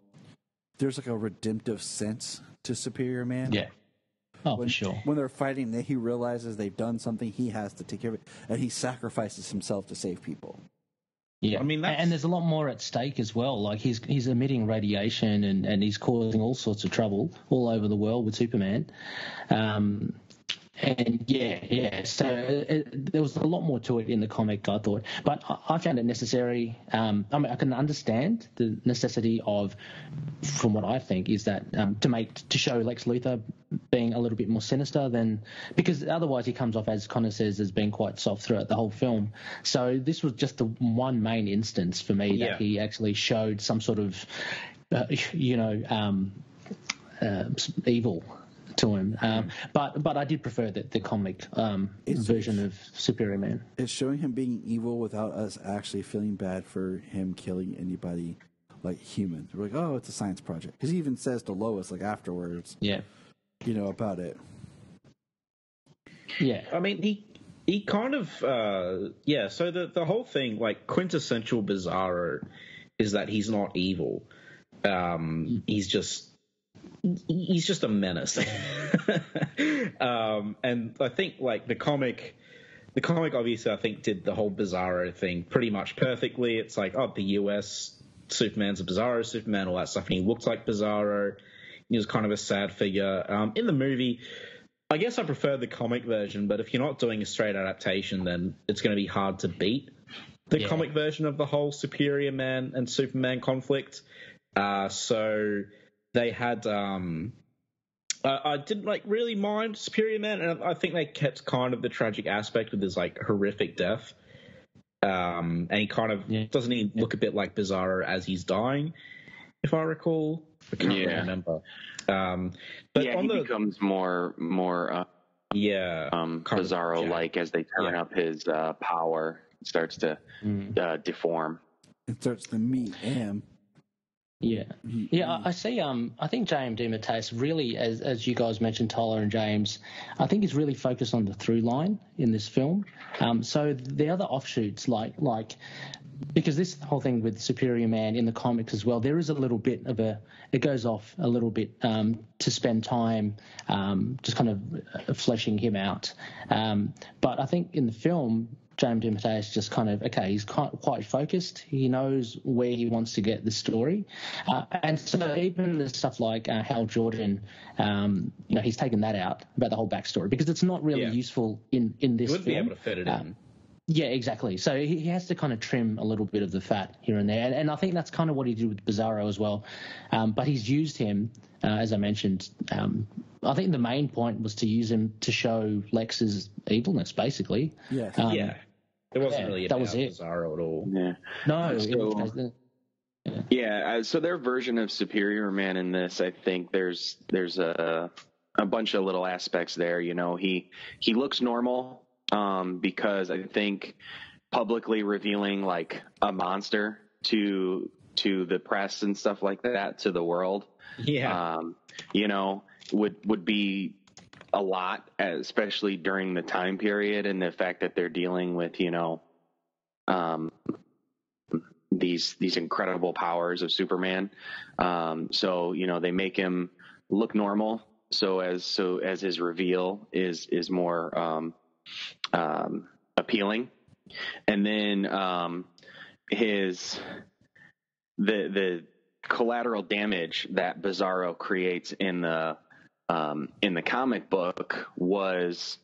there's like a redemptive sense to Superior Man. Yeah. Oh, for sure. When they're fighting, he realizes they've done something, he has to take care of it, and he sacrifices himself to save people. Yeah, I mean, and there's a lot more at stake as well. Like, he's emitting radiation and he's causing all sorts of trouble all over the world with Superman. And so there was a lot more to it in the comic, I thought. But I found it necessary. I mean, I can understand the necessity of, from what I think, is that to show Lex Luthor being a little bit more sinister than, because otherwise he comes off, as Connor says, as being quite soft throughout the whole film. So this was just the one main instance for me that he actually showed some sort of, evil to him. But I did prefer the comic version of Superior Man. It's showing him being evil without us actually feeling bad for him killing anybody, like, human. We're like, oh, it's a science project. Because he even says to Lois, like, afterwards, about it. Yeah. I mean, he kind of, so the whole thing, like, quintessential Bizarro is that he's not evil. He's just a menace. And I think, like, the comic obviously, I think, did the whole Bizarro thing pretty much perfectly. It's like, the US Superman's a Bizarro Superman, all that stuff, and he looked like Bizarro. He was kind of a sad figure. In the movie, I guess I prefer the comic version, but if you're not doing a straight adaptation, then it's going to be hard to beat the comic version of the whole Superior Man and Superman conflict. So they had I didn't, like, really mind Superior Man, and I think they kept kind of the tragic aspect with his, like, horrific death. And he kind of doesn't he look a bit like Bizarro as he's dying, if I recall. I can't really remember. But he becomes more Bizarro-like as they turn up his power. It starts to deform. It starts to meet him. Yeah. I see. I think J.M. DeMatteis really, as you guys mentioned, Tyler and James, I think he's really focused on the through line in this film. So the other offshoots, like because this whole thing with Superior Man in the comics as well, there is a little bit of it goes off a little bit to spend time just kind of fleshing him out. But I think in the film, James DeMatteis just kind of, he's quite focused. He knows where he wants to get the story. And so even the stuff like Hal Jordan, he's taken that out about the whole backstory because it's not really useful in this film. You wouldn't be able to fit it in. Yeah, exactly. So he has to kind of trim a little bit of the fat here and there. And I think that's kind of what he did with Bizarro as well. But he's used him, as I mentioned. I think the main point was to use him to show Lex's evilness, basically. Yeah. It wasn't really about was it. Bizarro at all. Yeah. No. So their version of Superior Man in this, I think there's a bunch of little aspects there. He looks normal. Because I think publicly revealing, like, a monster to the press and stuff like that, to the world, would be a lot, especially during the time period and the fact that they're dealing with, these incredible powers of Superman. So they make him look normal. So as his reveal is more appealing, and then the collateral damage that Bizarro creates in the comic book was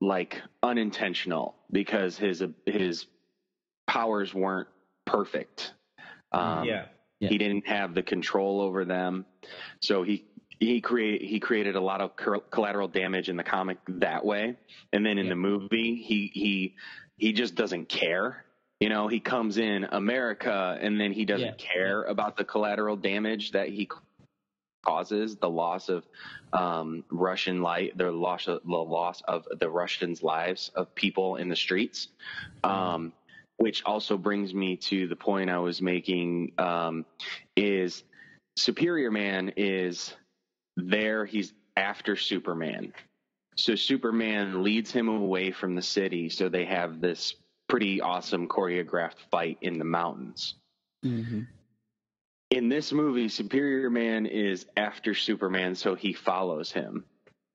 like unintentional because his powers weren't perfect. He didn't have the control over them, so he created a lot of collateral damage in the comic that way, and then in the movie he just doesn't care. He comes in America and then he doesn't care about the collateral damage that he causes, the loss of Russian life, the loss of the Russians' lives of people in the streets. Which also brings me to the point I was making, is Superior Man is there. He's after Superman. So Superman leads him away from the city. So they have this pretty awesome choreographed fight in the mountains. Mm-hmm. In this movie, Superior Man is after Superman, so he follows him.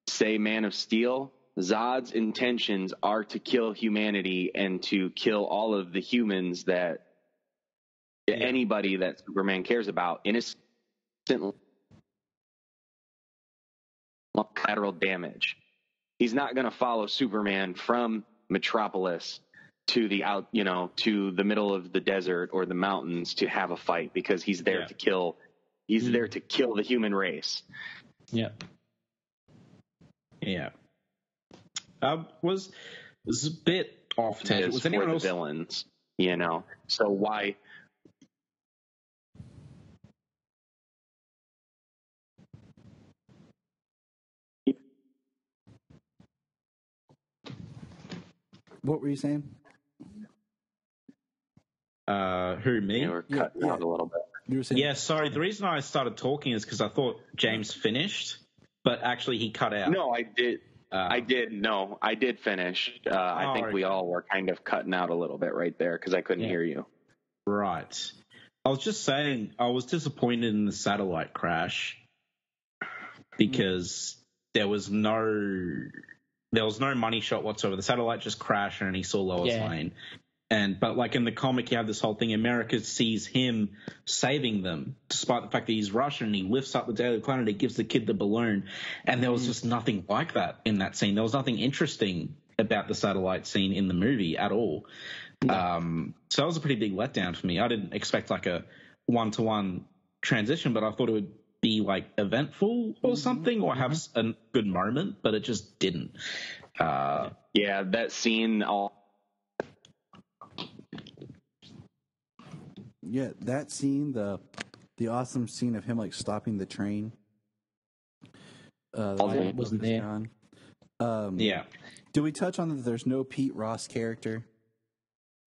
Say Man of Steel, Zod's intentions are to kill humanity and to kill all of the humans that anybody that Superman cares about, innocent collateral damage. He's not going to follow Superman from Metropolis to the middle of the desert or the mountains to have a fight, because he's there to kill. He's there to kill the human race. Yeah. Was a bit off tangent. Was anyone else villains? So why? What were you saying? Who, me? You were cutting out a little bit. You were saying, sorry. The reason I started talking is because I thought James finished, but actually he cut out. No, I did. I did finish. I think we all were kind of cutting out a little bit right there because I couldn't hear you. Right. I was just saying I was disappointed in the satellite crash because there was no money shot whatsoever. The satellite just crashed and he saw Lois Lane. But like in the comic, you have this whole thing. America sees him saving them, despite the fact that he's Russian. He lifts up the Daily Planet. He gives the kid the balloon, and there was just nothing like that in that scene. There was nothing interesting about the satellite scene in the movie at all. So that was a pretty big letdown for me. I didn't expect like a one-to-one transition, but I thought it would be like eventful or something, or have a good moment, but it just didn't. That scene Yeah, that scene, the awesome scene of him like stopping the train. Wasn't there. Did we touch on that there's no Pete Ross character?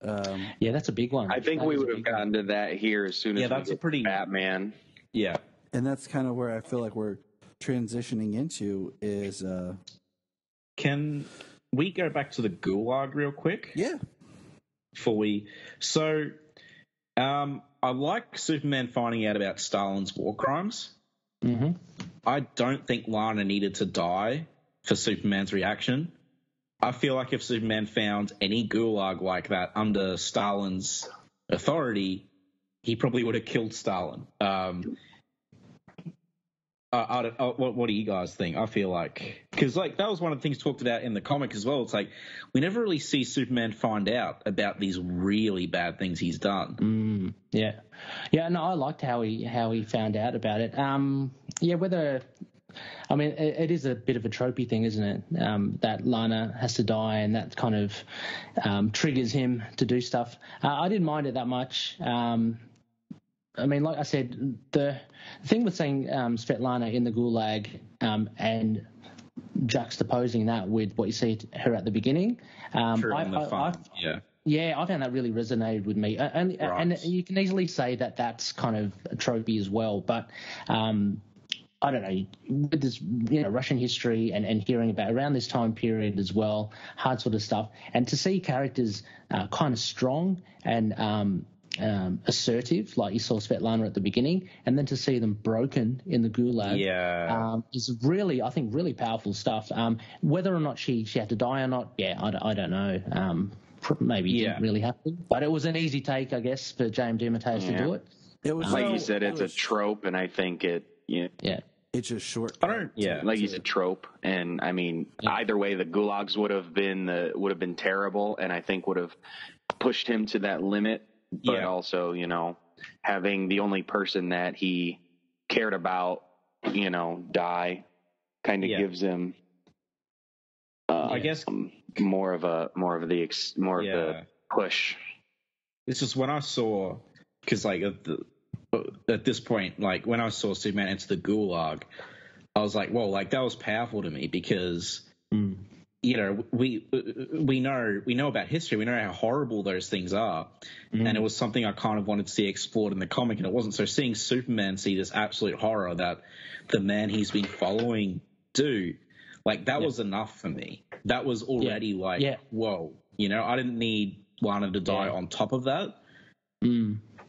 That's a big one. I think we would have gotten to that here as soon as that's a pretty Batman. Yeah. And that's kind of where I feel like we're transitioning into is Can we go back to the Gulag real quick? Yeah. I like Superman finding out about Stalin's war crimes. Mm-hmm. I don't think Lana needed to die for Superman's reaction. I feel like if Superman found any Gulag like that under Stalin's authority, he probably would have killed Stalin. What do you guys think? I feel like, because like that was one of the things talked about in the comic as well. It's like we never really see Superman find out about these really bad things he's done. No, I liked how he found out about it. It is a bit of a tropey thing, isn't it? That Lana has to die, and that kind of triggers him to do stuff. I didn't mind it that much. Like I said, the thing with saying Svetlana in the Gulag and juxtaposing that with what you see her at the beginning, I found that really resonated with me. And you can easily say that that's kind of a tropey as well, but I don't know, with this Russian history and hearing about around this time period as well, hard sort of stuff, and to see characters kind of strong and assertive, like you saw Svetlana at the beginning, and then to see them broken in the gulag is really, I think, really powerful stuff. Whether or not she had to die or not, I don't know. Maybe it didn't really happen, but it was an easy take, I guess, for James DeMatteis to do it. It was like you said, it's a trope, and I think it's just short. Like you said, trope, and I mean, either way, the gulags would have been terrible, and I think would have pushed him to that limit. But also, having the only person that he cared about, die, kind of gives him, I guess, more of the push. It's just when I saw, because like at this point, like when I saw Superman enter the gulag, I was like, whoa, like that was powerful to me because, we know about history. We know how horrible those things are. And it was something I kind of wanted to see explored in the comic, and it wasn't. So seeing Superman see this absolute horror that the man he's been following do, like that was enough for me. That was already whoa, I didn't need Lana to die on top of that.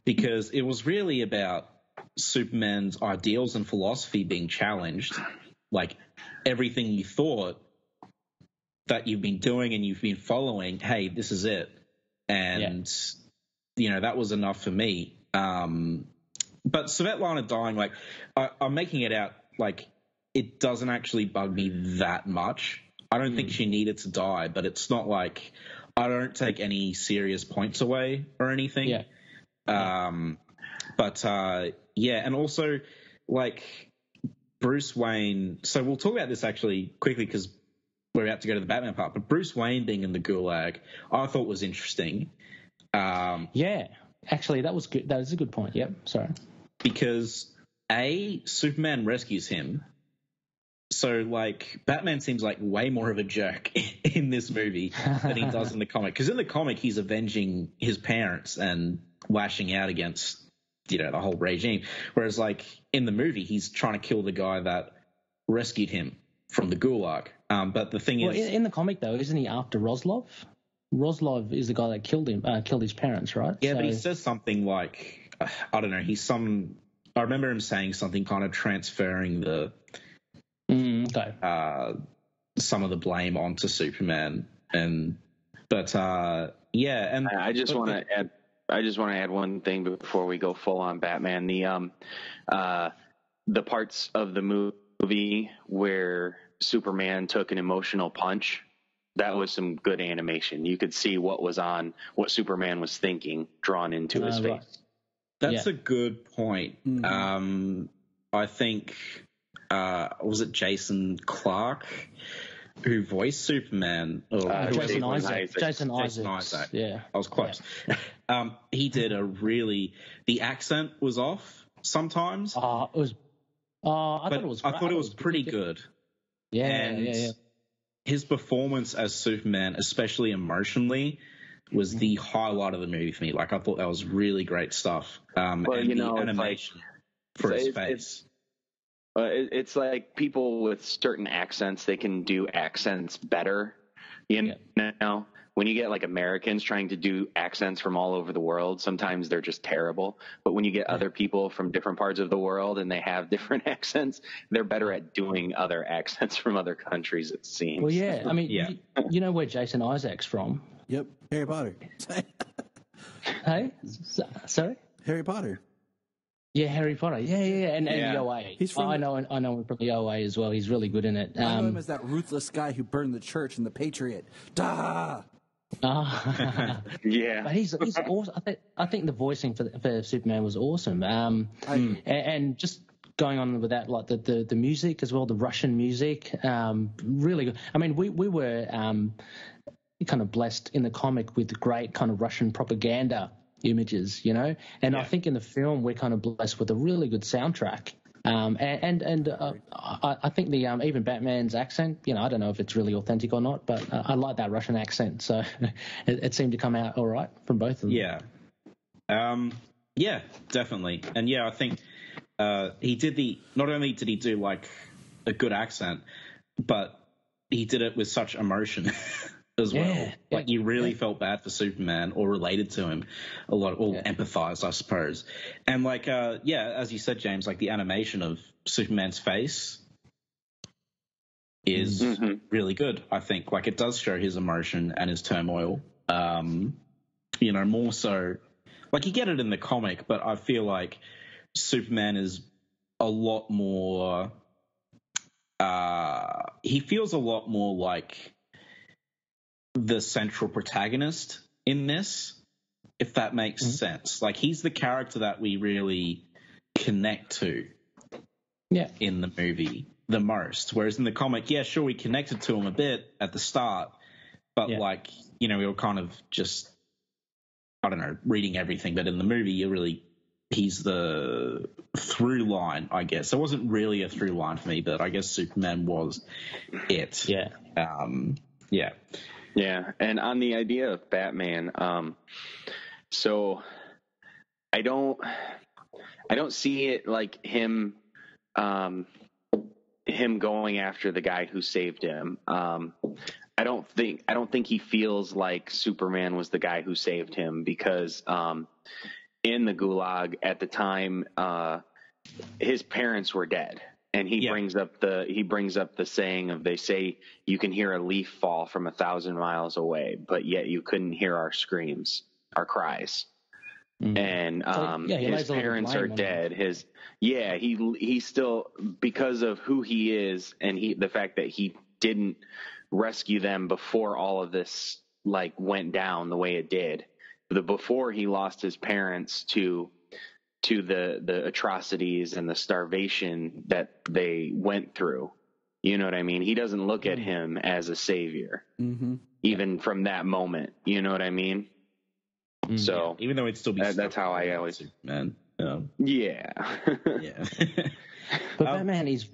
Because it was really about Superman's ideals and philosophy being challenged. Like everything you thought that you've been doing and you've been following, hey, this is it. And, that was enough for me. But Svetlana dying, like, I'm making it out, like, it doesn't actually bug me that much. I don't think she needed to die, but it's not like I don't take any serious points away or anything. And also, like, Bruce Wayne. So we'll talk about this actually quickly because we're about to go to the Batman part. But Bruce Wayne being in the gulag, I thought was interesting. Actually, that was good. That is a good point. Yep. Sorry. Because Superman rescues him. So, like, Batman seems like way more of a jerk in this movie than he does in the comic. Because in the comic, he's avenging his parents and lashing out against, the whole regime. Whereas, like, in the movie, he's trying to kill the guy that rescued him from the gulag. But the thing is... in the comic, though, isn't he after Roslov? Roslov is the guy that killed his parents, right? Yeah, but he says something like, I don't know, I remember him saying something kind of transferring the... some of the blame onto Superman, and I just want to add one thing before we go full on Batman. The parts of the movie where Superman took an emotional punch, that was some good animation. You could see what Superman was thinking drawn into his face. That's a good point. I think. Was it Jason Clarke who voiced Superman? Jason Isaac. Jason Isaac. Yeah, I was close. Yeah. He did the accent was off sometimes. I thought it was pretty good. Yeah, and his performance as Superman, especially emotionally, was the highlight of the movie for me. Like, I thought that was really great stuff. And the animation for his face. It's like people with certain accents, they can do accents better. Now, when you get like Americans trying to do accents from all over the world, sometimes they're just terrible. But when you get other people from different parts of the world and they have different accents, they're better at doing other accents from other countries, it seems. Well, yeah. I mean, you know where Jason Isaac's from? Yep, Harry Potter. Hey? Sorry? Harry Potter. Yeah, Harry Potter. Yeah, and the OA. I know him from the OA as well. He's really good in it. I know him as that ruthless guy who burned the church in The Patriot. Yeah. But he's awesome. I think the voicing for Superman was awesome. And just going on with that, like the music as well, the Russian music, really good. I mean, we were kind of blessed in the comic with great kind of Russian propaganda images, and I think in the film we're kind of blessed with a really good soundtrack. I think the even Batman's accent, I don't know if it's really authentic or not, but I like that Russian accent, so it seemed to come out all right from both of them. Yeah, definitely. And I think he did not only did he do like a good accent, but he did it with such emotion. as well. Yeah, Like you really felt bad for Superman or related to him a lot, or empathized, I suppose. And like, as you said, James, like the animation of Superman's face is really good. I think like it does show his emotion and his turmoil. More so, like you get it in the comic, but I feel like Superman is a lot more. He feels a lot more like the central protagonist in this, if that makes sense. Like he's the character that we really connect to in the movie the most. Whereas in the comic, sure, we connected to him a bit at the start, but we were kind of just, I don't know, reading everything. But in the movie, he's the through line, I guess. It wasn't really a through line for me, but I guess Superman was it. Yeah, and on the idea of Batman, so I don't see it like him going after the guy who saved him. I don't think he feels like Superman was the guy who saved him, because in the Gulag at the time, his parents were dead. And he brings up the saying of, they say you can hear a leaf fall from 1,000 miles away, but yet you couldn't hear our screams, our cries. And his parents are dead. He still, because of who he is, and the fact that he didn't rescue them before all of this like went down the way it did. Before he lost his parents to the atrocities and the starvation that they went through. You know what I mean? He doesn't look at him as a savior, even from that moment. You know what I mean? So even though it'd still be that's how I always Superman. But Batman is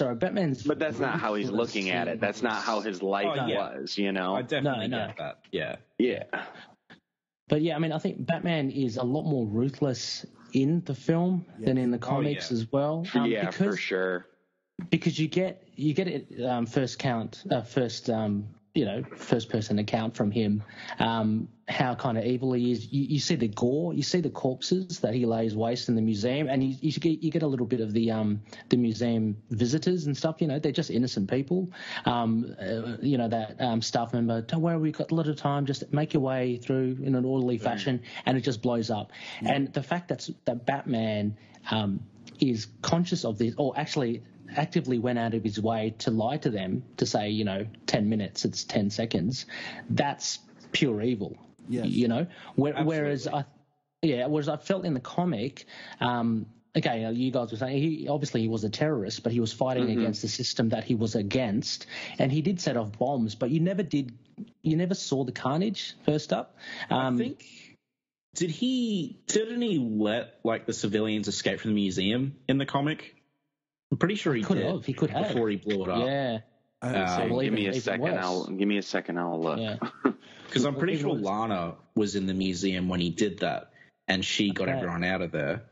Batman's. But that's not how he's looking at it. That's not how his life was. You know? I definitely get that. Yeah. But I mean, I think Batman is a lot more ruthless in the film than in the comics as well. For sure. Because you get it first person account from him, how kind of evil he is. You see the gore, you see the corpses that he lays waste in the museum, and you get a little bit of the museum visitors and stuff. They're just innocent people. That staff member, don't worry, we've got a lot of time. Just make your way through in an orderly fashion, and it just blows up. And the fact that Batman is conscious of this, or actually actively went out of his way to lie to them, to say, 10 minutes, it's 10 seconds, that's pure evil. Whereas I felt in the comic, you guys were saying he was a terrorist, but he was fighting against the system that he was against, and he did set off bombs, but you never saw the carnage first up. I think, didn't he let like the civilians escape from the museum in the comic? I'm pretty sure he could did. Have. He could have before he blew it up. Yeah. Give me a second. I'll look. Yeah. Because I'm pretty sure Lana was in the museum when he did that, and she got everyone out of there.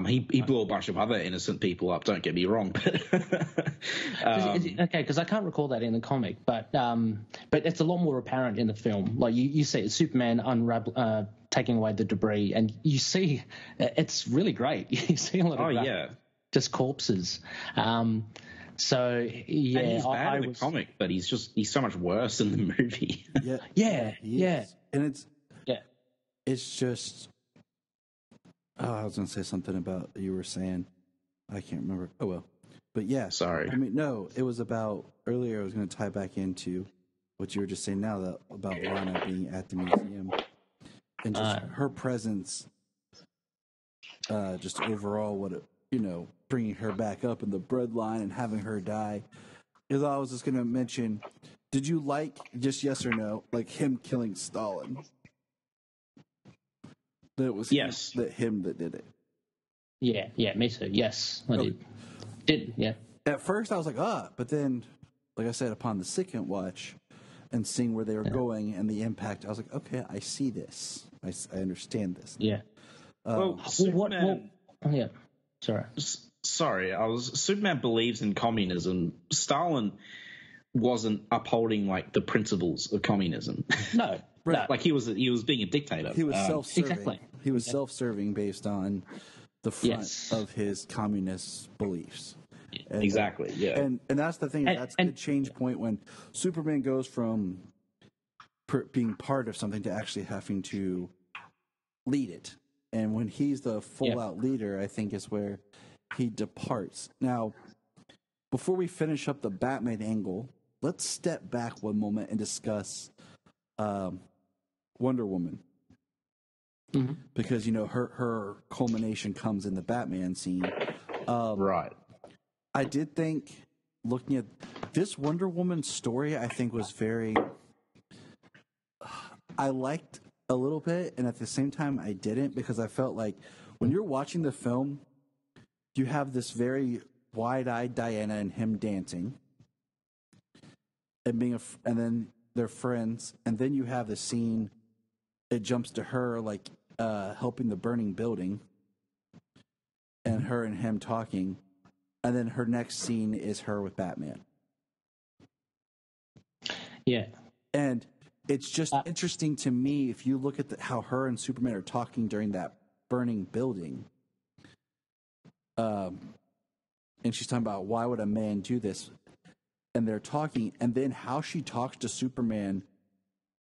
He blew a bunch of other innocent people up. Don't get me wrong, because I can't recall that in the comic, but it's a lot more apparent in the film. Like you see Superman taking away the debris, and you see it's really great. You see a lot of just corpses. And he's bad in the comic, but he's so much worse in the movie. And it's just. Oh, I was going to say something about you were saying. I can't remember. Oh, well. But yeah. Sorry. I mean, no, it was about earlier. I was going to tie back into what you were just saying now about Lana being at the museum and just her presence, just overall, bringing her back up in the bloodline and having her die. Because I was just going to mention, did you like, just yes or no, like him killing Stalin? That it was him that did it. Yeah, me too. Yes, I did. At first, I was like, but then, like I said, upon the second watch and seeing where they were going and the impact, I was like, okay, I see this. I understand this. Yeah. Superman. Sorry. Superman believes in communism. Stalin wasn't upholding like the principles of communism. No, no. Like he was being a dictator. He was self-serving. Exactly. He was self-serving based on the front Yes. of his communist beliefs. And, Exactly. Yeah. And that's the thing. That's the change point when Superman goes from being part of something to actually having to lead it. And when he's the full-out leader, I think is where he departs. Now, before we finish up the Batman angle, let's step back one moment and discuss Wonder Woman. Mm-hmm. Because, you know, her culmination comes in the Batman scene. Right. I did think, looking at this Wonder Woman story, I think was very... I liked a little bit, and at the same time, I didn't, because I felt like when you're watching the film, you have this very wide-eyed Diana and him dancing, and and then they're friends, and then you have the scene. It jumps to her like helping the burning building, and her and him talking, and then her next scene is her with Batman. Yeah. And it's just interesting to me if you look at how her and Superman are talking during that burning building. And she's talking about, why would a man do this? And they're talking, and then how she talks to Superman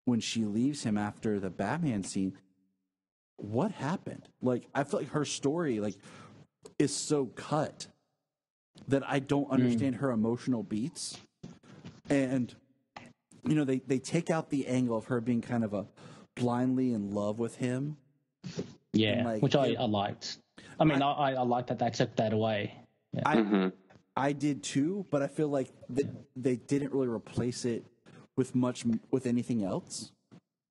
when she leaves him after the Batman scene. What happened? Like, I feel like her story, like, is so cut that I don't understand her emotional beats. And, you know, they take out the angle of her being kind of a blindly in love with him. Yeah, like, which I liked. I mean, I liked that they took that away. Yeah. I did too, but I feel like they didn't really replace it with anything else.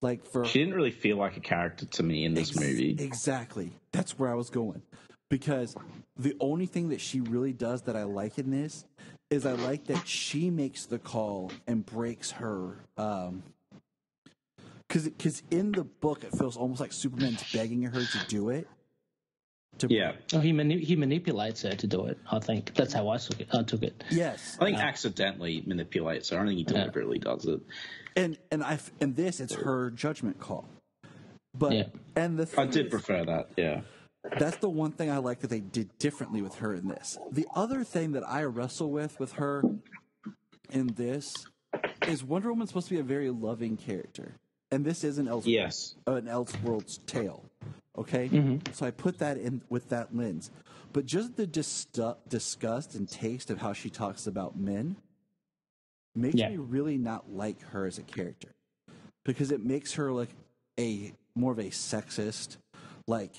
Like she didn't really feel like a character to me in this movie. Exactly. That's where I was going. Because the only thing that she really does that I like in this is I like that she makes the call and breaks her. Because in the book, it feels almost like Superman's begging her to do it. Oh, he manipulates her to do it. I think that's how I took it. Yes, I think accidentally manipulates her. I don't think he deliberately does it. And this, it's her judgment call. But and I did prefer that. Yeah, that's the one thing I like that they did differently with her in this. The other thing that I wrestle with her in this is Wonder Woman's supposed to be a very loving character, and this is an Elseworlds tale. Okay, so I put that in with that lens, but just the disgust and taste of how she talks about men makes me really not like her as a character, because it makes her like more of a sexist, like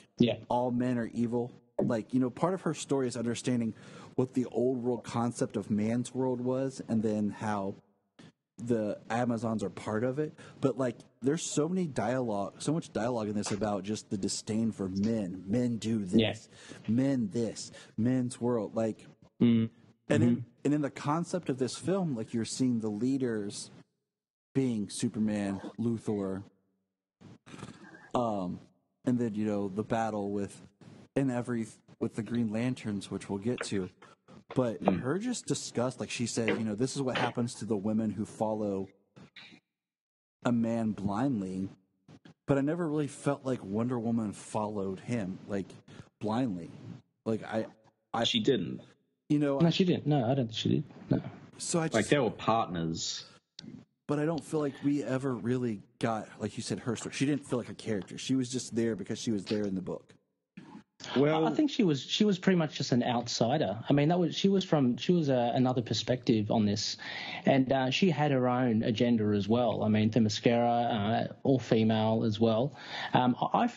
all men are evil. Like, you know, part of her story is understanding what the old world concept of man's world was, and then how the Amazons are part of it. But like, there's so much dialogue in this about just the disdain for men do this, men's world, like, and in the concept of this film, like, you're seeing the leaders being Superman, Luthor, and then, you know, the battle with the Green Lanterns, which we'll get to. But her just disgust, like she said, you know, this is what happens to the women who follow a man blindly. But I never really felt like Wonder Woman followed him, like, blindly. Like, she didn't. You know, no, she didn't. No, I don't think she did. No. So I just, like, they were partners. But I don't feel like we ever really got, like you said, her story. She didn't feel like a character. She was just there because she was there in the book. Well, I think she was pretty much just an outsider. I mean, she was another perspective on this, and she had her own agenda as well. I mean, Themyscira, all female as well. I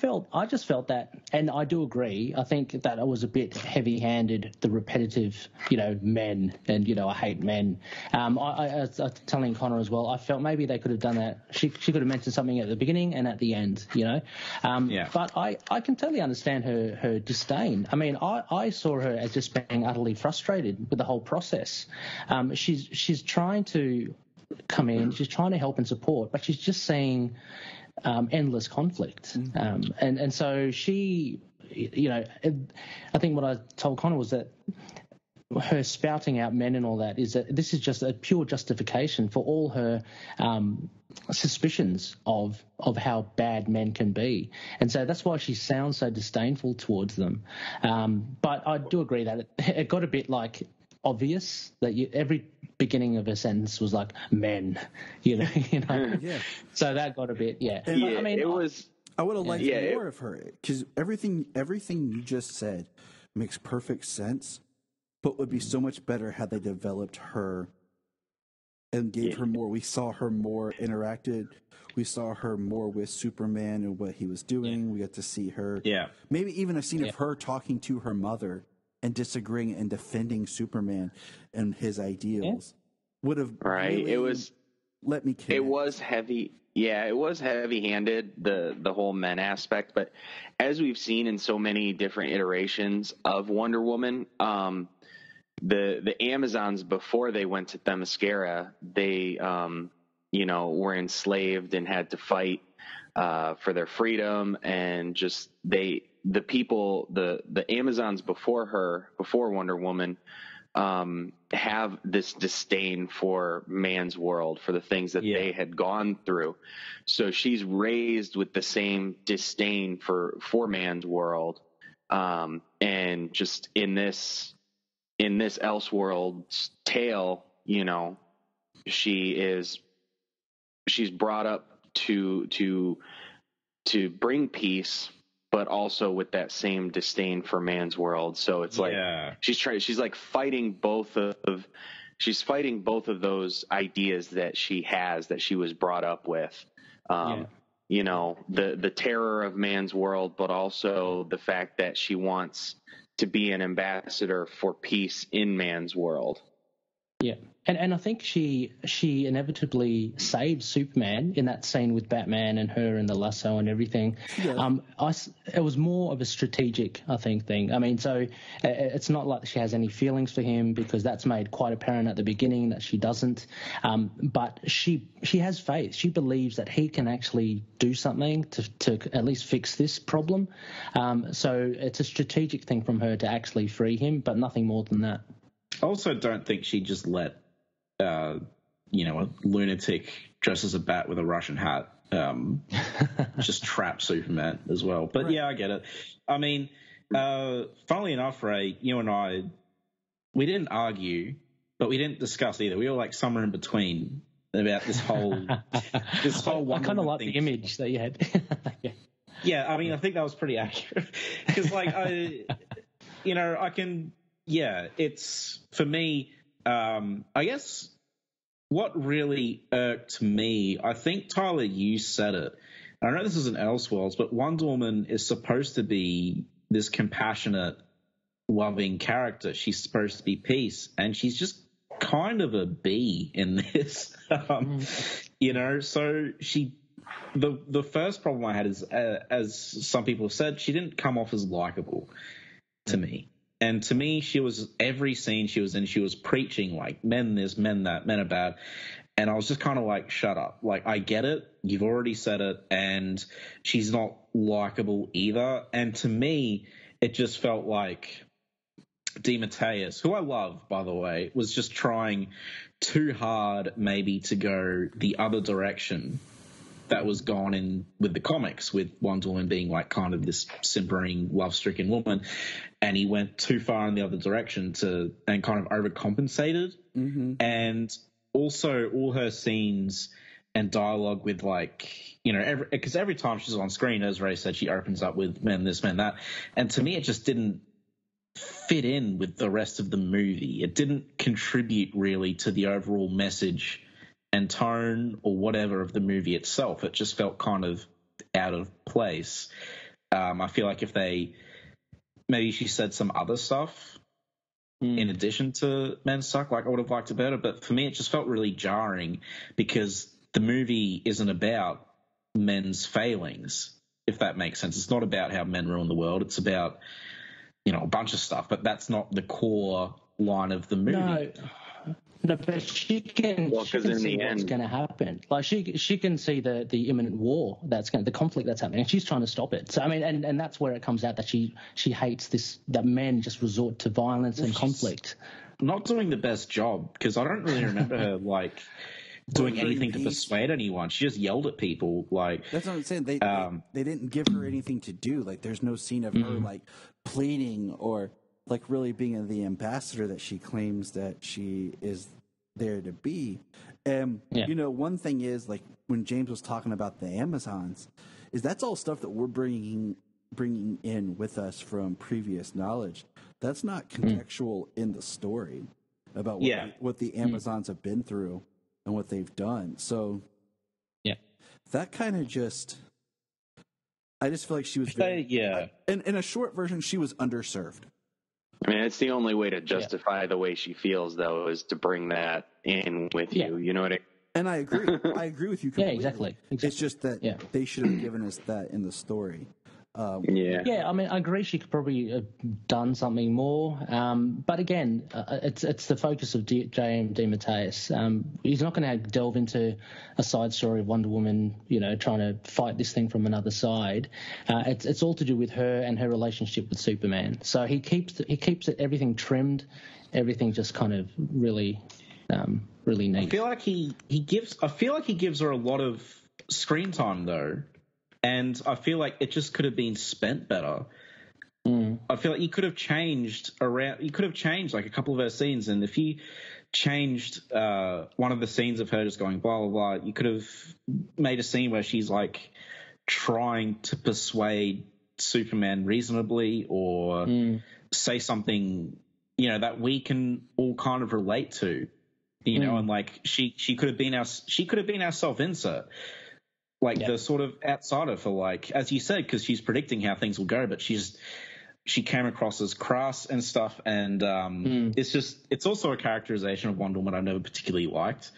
just felt that, and I do agree. I think that it was a bit heavy-handed, the repetitive, you know, men, and, you know, I hate men. I was telling Connor as well. I felt maybe they could have done that. She could have mentioned something at the beginning and at the end, you know. But I can totally understand her disdain. I mean, I saw her as just being utterly frustrated with the whole process. She's trying to come in, she's trying to help and support, but she's just seeing endless conflict. And so she, you know, I think what I told Connor was that her spouting out men and all that is that this is just a pure justification for all her suspicions of how bad men can be, and so that's why she sounds so disdainful towards them. But I do agree that it got a bit like obvious that every beginning of a sentence was like men, you know. Yeah. So that got a bit, yeah. And Yeah, I mean, it was. I would have liked Yeah, more of her, because everything you just said makes perfect sense, but would be so much better had they developed her and gave her more. We saw her more interacted. We saw her more with Superman and what he was doing. Yeah. We got to see her. Yeah. Maybe even a scene of her talking to her mother and disagreeing and defending Superman and his ideals. Would have really It was. Let me kidding. It was heavy. Yeah, it was heavy-handed, the whole men aspect. But as we've seen in so many different iterations of Wonder Woman, the Amazons, before they went to Themyscira, they were enslaved and had to fight for their freedom, and just the Amazons before Wonder Woman have this disdain for man's world, for the things that they had gone through. So she's raised with the same disdain for man's world. And just in this Elseworlds tale, she's brought up to bring peace, but also with that same disdain for man's world. So it's like she's like fighting both of those ideas that she has, that she was brought up with. The terror of man's world, but also the fact that she wants to be an ambassador for peace in man's world. Yeah. And I think she inevitably saved Superman in that scene with Batman and her and the lasso and everything. Yeah. It was more of a strategic, I think, thing. I mean, so it's not like she has any feelings for him, because that's made quite apparent at the beginning that she doesn't. But she has faith. She believes that he can actually do something to at least fix this problem. So it's a strategic thing from her to actually free him, but nothing more than that. I also don't think she just let, a lunatic dressed as a bat with a Russian hat just trap Superman as well. But right. Yeah, I get it. I mean, funnily enough, Ray, you and I, we didn't argue, but we didn't discuss either. We were like somewhere in between about this whole I kind of like the image that you had. Yeah, I mean, I think that was pretty accurate because, like, it's for me. I guess what really irked me, I think, Tyler, you said it. I know this is an Elseworlds, but Wonder Woman is supposed to be this compassionate, loving character. She's supposed to be peace, and she's just kind of a bee in this. So she. The first problem I had is, as some people have said, she didn't come off as likable to me. And to me, every scene she was in, she was preaching like men this, men that, men are bad. And I was just kind of like, shut up. Like, I get it. You've already said it. And she's not likable either. And to me, it just felt like DeMatteis, who I love, by the way, was just trying too hard maybe to go the other direction that was gone in with the comics, with Wonder Woman being like kind of this simpering, love-stricken woman, and he went too far in the other direction and kind of overcompensated. Mm-hmm. And also all her scenes and dialogue with, like, because every time she's on screen, as Ray said, she opens up with men this, men that, and to me it just didn't fit in with the rest of the movie. It didn't contribute really to the overall message and tone or whatever of the movie itself. It just felt kind of out of place. I feel like if maybe she said some other stuff in addition to Men Suck, like, I would have liked it better. But for me, it just felt really jarring because the movie isn't about men's failings, if that makes sense. It's not about how men ruin the world. It's about, a bunch of stuff, but that's not the core line of the movie. No, but she can see what's going to happen. Like she can see the imminent war the conflict that's happening, and she's trying to stop it. So I mean, and that's where it comes out that she hates that men just resort to violence and conflict. Not doing the best job, because I don't really remember her like doing anything to persuade anyone. She just yelled at people. Like that's what I'm saying. They didn't give her anything to do. Like there's no scene of her like pleading or like really being the ambassador that she claims that she is there to be. You know, one thing is like when James was talking about the Amazons, is that's all stuff that we're bringing in with us from previous knowledge. That's not contextual in the story about what the Amazons have been through and what they've done. So that kind of just, I just feel like she was in a short version, she was underserved. I mean, it's the only way to justify the way she feels, though, is to bring that in with you. You know what I mean? And I agree. I agree with you completely. Yeah, exactly. It's just that they should have given us that in the story. I mean, I agree she could probably have done something more. But again, it's the focus of J.M. DeMatteis. He's not going to delve into a side story of Wonder Woman, you know, trying to fight this thing from another side. It's all to do with her and her relationship with Superman. So he keeps everything trimmed, everything just kind of really neat. I feel like he gives her a lot of screen time though. And I feel like it just could have been spent better. I feel like you could have changed like a couple of her scenes, and if you changed one of the scenes of her just going blah blah blah, you could have made a scene where she's like trying to persuade Superman reasonably, or say something, you know, that we can all kind of relate to, you know, and like she could have been our self-insert. Like the sort of outsider for, like, as you said, because she's predicting how things will go, but she came across as crass and stuff, and it's also a characterization of Wonder Woman I never particularly liked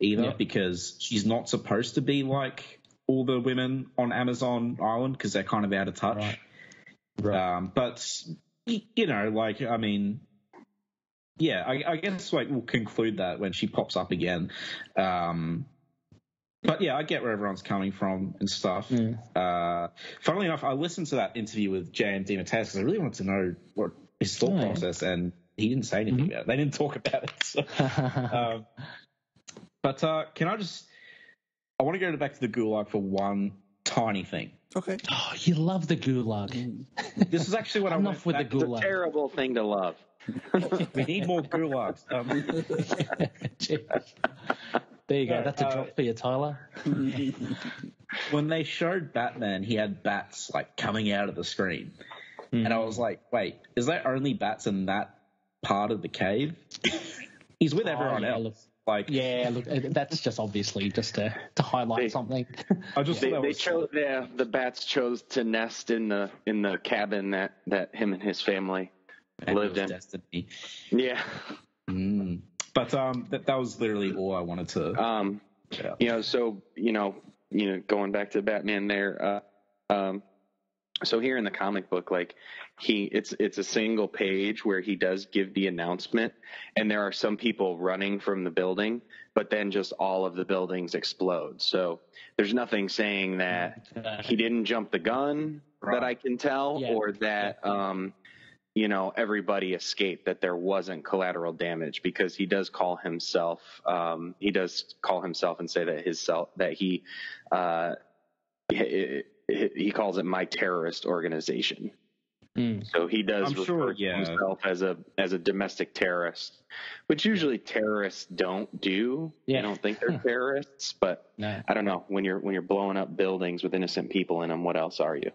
either, because she's not supposed to be like all the women on Amazon Island, because they're kind of out of touch. Right. But you know, like, I mean, I guess like we'll conclude that when she pops up again. But yeah, I get where everyone's coming from and stuff. Funnily enough, I listened to that interview with J.M. DeMatteis because I really wanted to know what his thought process, and he didn't say anything about it. They didn't talk about it. So. But can I want to go back to the Gulag for one tiny thing. Okay. Oh, you love the Gulag. This is actually what I want with the Gulag. It's a terrible thing to love. We need more Gulags. There you go. That's a drop for you, Tyler. When they showed Batman, he had bats like coming out of the screen, and I was like, "Wait, is there only bats in that part of the cave?" He's with everyone else. Look, that's just obviously just to highlight something. The bats chose to nest in the cabin that him and his family lived in. Destiny. Yeah. But that was literally all I wanted to. You know, so going back to Batman there. So here in the comic book, like it's a single page where he does give the announcement, and there are some people running from the building, but then just all of the buildings explode. So there's nothing saying that he didn't jump the gun that I can tell, or that everybody escaped, that there wasn't collateral damage, because he does call himself and say that he calls it my terrorist organization. So he does refer to himself as a domestic terrorist, which usually terrorists don't do. They don't think they're terrorists, but I don't know, when you're blowing up buildings with innocent people in them, what else are you?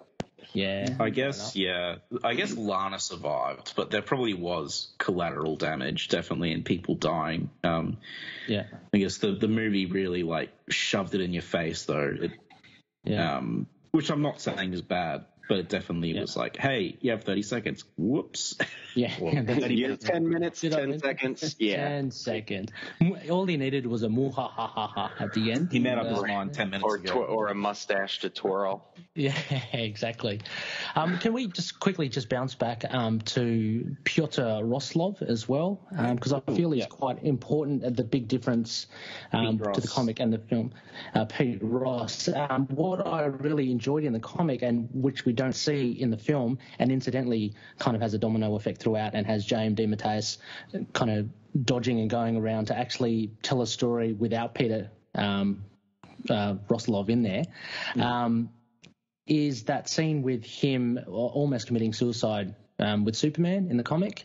I guess Lana survived, but there probably was collateral damage, definitely, and people dying. I guess the movie really like shoved it in your face, though. Which I'm not saying is bad. but it definitely was like, hey, you have 30 seconds. Whoops. Yeah. You have 10 minutes, 10 seconds. Yeah. 10 seconds. All he needed was a moo ha ha ha ha at the end. He made up his mind 10 minutes ago. Or a mustache to twirl. Yeah, exactly. Can we just quickly bounce back to Pyotr Roslov as well? Because I feel he's quite important at the big difference to the comic and the film. Pete Ross. What I really enjoyed in the comic, and which we don't see in the film, and incidentally kind of has a domino effect throughout and has James DeMatteis kind of dodging and going around to actually tell a story without Peter Roslov in there, is that scene with him almost committing suicide with Superman in the comic,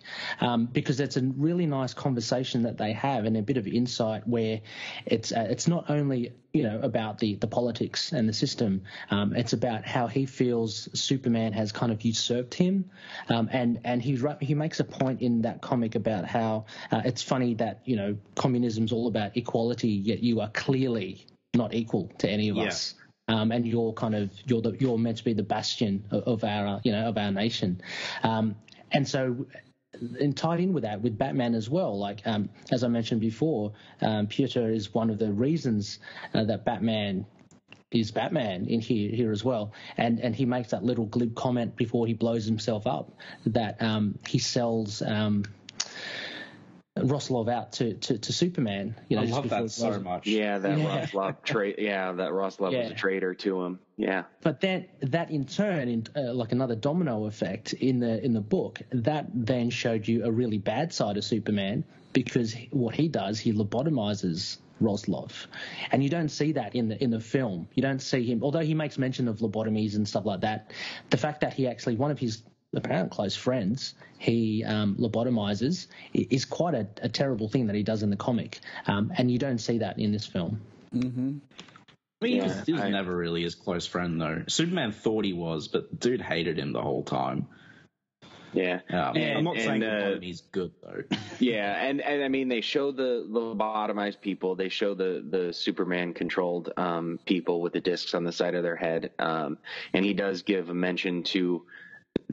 because it's a really nice conversation that they have and a bit of insight where it's not only about the politics and the system, it's about how he feels Superman has kind of usurped him, and he makes a point in that comic about how it's funny that communism's all about equality, yet you are clearly not equal to any of us. And you're meant to be the bastion of our nation, and so and tied in with that with Batman as well. Like as I mentioned before, Pyotr is one of the reasons that Batman is Batman in here as well, and he makes that little glib comment before he blows himself up that he sells Roslov out to Superman. I love that so much. Yeah, that Roslov was a traitor to him. Yeah. But then that in turn, like another domino effect in the book, that then showed you a really bad side of Superman, because what he does, he lobotomizes Roslov, and you don't see that in the film. You don't see him, although he makes mention of lobotomies and stuff like that. The fact that he actually, one of his apparent close friends, he lobotomizes, is quite a terrible thing that he does in the comic, and you don't see that in this film. Mm-hmm. I mean, he was never really his close friend, though. Superman thought he was, but dude hated him the whole time. Yeah. I'm not saying he's good, though. Yeah, and I mean, they show the lobotomized people. They show the Superman-controlled people with the discs on the side of their head, and he does give a mention to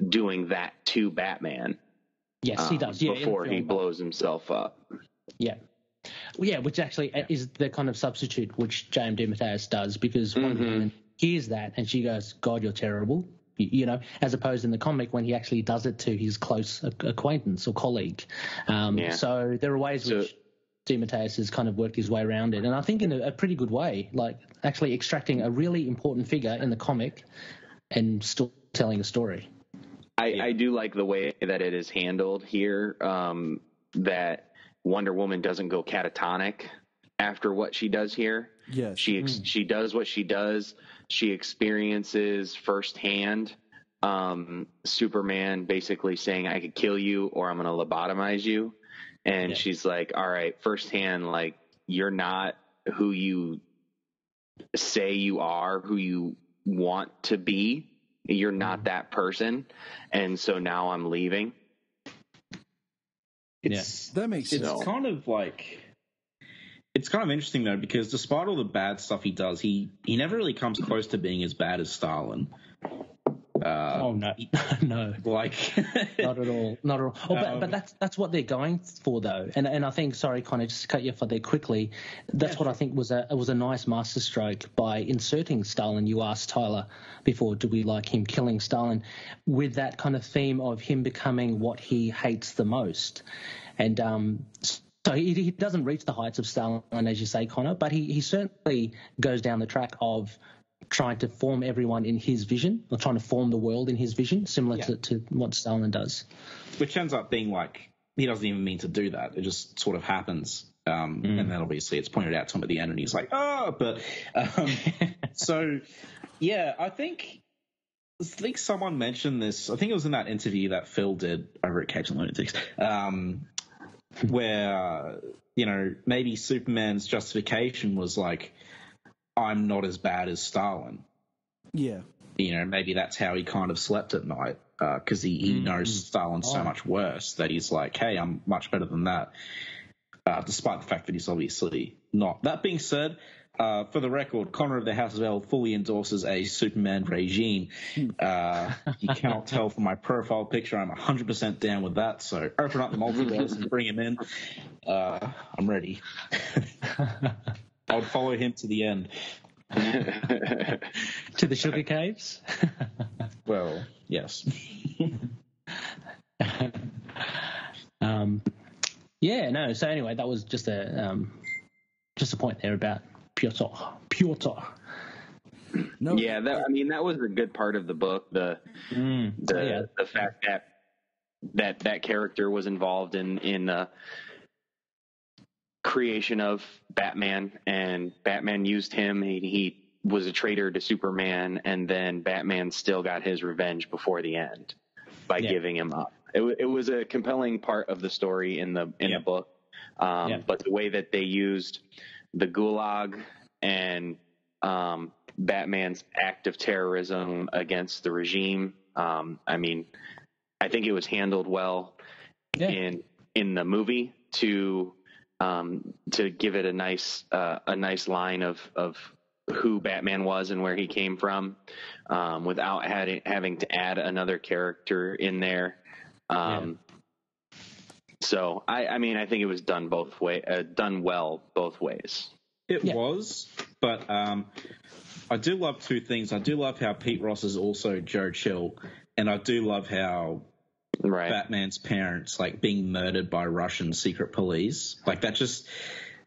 doing that to Batman. Yes, he does. Yeah, before he blows himself up. Yeah. Well, yeah, which actually is the kind of substitute which James DeMatteis does, because one woman hears that and she goes, "God, you're terrible," as opposed in the comic when he actually does it to his close acquaintance or colleague. So there are ways which DeMatteis has kind of worked his way around it, and I think in a pretty good way, like actually extracting a really important figure in the comic and still telling a story. I do like the way that it is handled here, that Wonder Woman doesn't go catatonic after what she does here. Yes. She does what she does. She experiences firsthand Superman basically saying, "I could kill you or I'm going to lobotomize you." And she's like, all right, firsthand, like, you're not who you say you are, who you want to be. You're not that person, and so now I'm leaving. That makes sense. It's kind of like, it's kind of interesting though, because despite all the bad stuff he does, he never really comes close to being as bad as Stalin. No, like not at all. Oh, but that's what they're going for, though. And I think, sorry, kind of just cut you off there quickly. That's what I think was a nice masterstroke by inserting Stalin. You asked Tyler before, do we like him killing Stalin, with that kind of theme of him becoming what he hates the most, and so he doesn't reach the heights of Stalin, as you say, Connor, but he certainly goes down the track of trying to form everyone in his vision, or trying to form the world in his vision, similar to what Stalin does. Which ends up being like, he doesn't even mean to do that. It just sort of happens. And then obviously it's pointed out to him at the end and he's like, oh, but so, yeah, I think someone mentioned this. I think it was in that interview that Phil did over at Capes and Lunatics, where, maybe Superman's justification was like, I'm not as bad as Stalin. Yeah. Maybe that's how he kind of slept at night, because he knows Stalin's so much worse that he's like, hey, I'm much better than that, despite the fact that he's obviously not. That being said, for the record, Connor of the House of L fully endorses a Superman regime. You cannot tell from my profile picture. I'm 100% down with that. So open up the multiverse and bring him in. I'm ready. I would follow him to the end. To the sugar caves? Well, yes. Yeah, no. So anyway, that was just a point there about Piotr. No, Yeah, that was a good part of the book. The fact that character was involved in the creation of Batman, and Batman used him. He was a traitor to Superman, and then Batman still got his revenge before the end by giving him up. It was a compelling part of the story in the book, but the way that they used the Gulag and Batman's act of terrorism against the regime, I think it was handled well in the movie to give it a nice line of who Batman was and where he came from, without having to add another character in there. So I think it was done done well both ways. It was, but I do love two things. I do love how Pete Ross is also Joe Chill, and I do love how Batman's parents being murdered by Russian secret police. That just,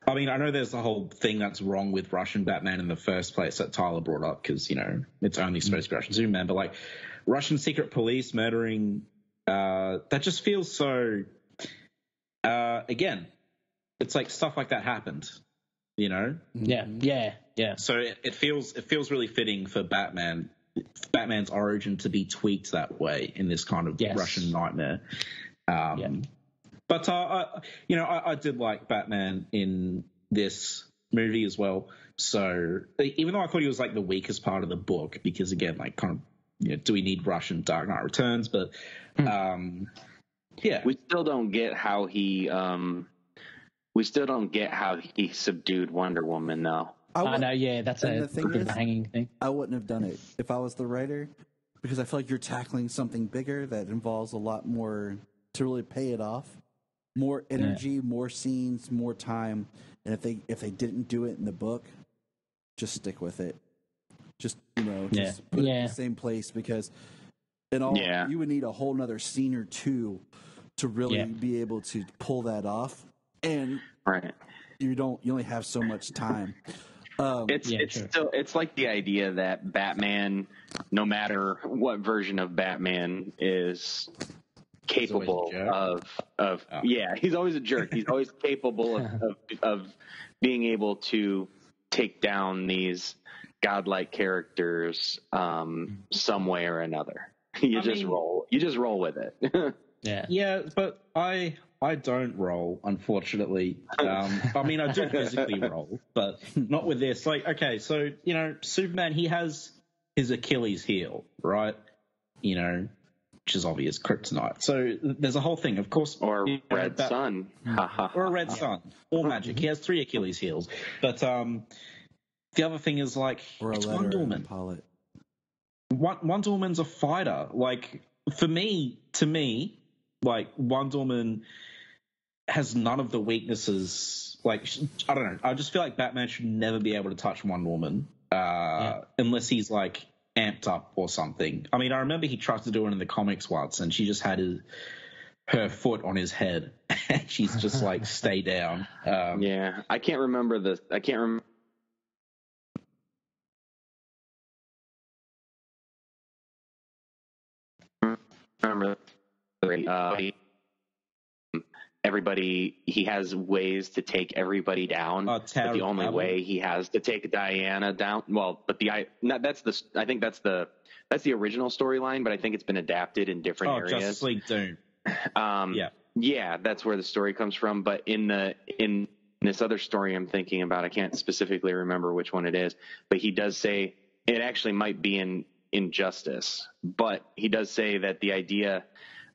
I know there's the whole thing that's wrong with Russian Batman in the first place that Tyler brought up because, it's only supposed to be Russian Superman, but Russian secret police murdering, that just feels so, again, it's stuff like that happened, Yeah. So it feels really fitting for Batman's origin to be tweaked that way in this kind of Russian nightmare. But I did like Batman in this movie as well. So even though I thought he was the weakest part of the book, because again, do we need Russian Dark Knight Returns? But we still don't get how he subdued Wonder Woman, though. I know, that's a bit of a hanging thing. I wouldn't have done it if I was the writer, because I feel like you're tackling something bigger that involves a lot more to really pay it off. More energy, more scenes, more time. And if they didn't do it in the book, just stick with it. Just put it in the same place, because you would need a whole nother scene or two to really be able to pull that off. And you only have so much time. It's like the idea that Batman, no matter what version of Batman, is capable of he's always a jerk. He's always capable of being able to take down these godlike characters some way or another. You just roll with it. Yeah, but I don't roll, unfortunately. I do physically roll, but not with this. Okay, so, Superman, he has his Achilles heel, right? Which is obvious, kryptonite. So there's a whole thing, of course. Or red sun. Or a red sun. Or magic. He has 3 Achilles heels. But the other thing is, it's Wonder Woman. Wonder Woman's a fighter. To me, Wonder Woman has none of the weaknesses. I don't know. I just feel like Batman should never be able to touch Wonder Woman unless he's amped up or something. I remember he tried to do it in the comics once, and she just had her foot on his head. She's just stay down. I can't remember this. I can't remember. Everybody, he has ways to take everybody down. But the only way he has to take Diana down, that's the original storyline, but I think it's been adapted in different areas. Justice League Doom. That's where the story comes from. But in this other story I'm thinking about, I can't specifically remember which one it is, but he does say it actually might be in Injustice, but he does say that the idea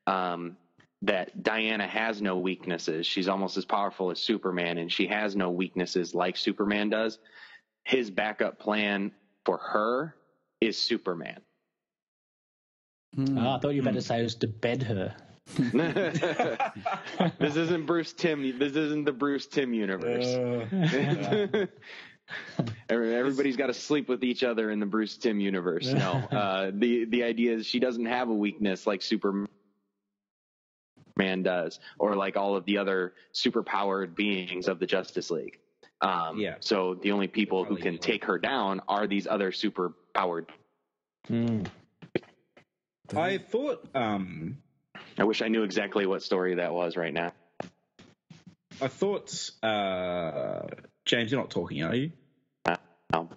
that Diana has no weaknesses. She's almost as powerful as Superman, and she has no weaknesses like Superman does. his backup plan for her is Superman. I thought you were about to say it was to bed her. This isn't Bruce Timm. This isn't the Bruce Timm universe. Everybody's got to sleep with each other in the Bruce Timm universe. No, the idea is she doesn't have a weakness like Superman does, or like all of the other superpowered beings of the Justice League. So the only people who can take her down are these other superpowered. I thought. I wish I knew exactly what story that was right now. I thought. James, you're not talking, are you? No.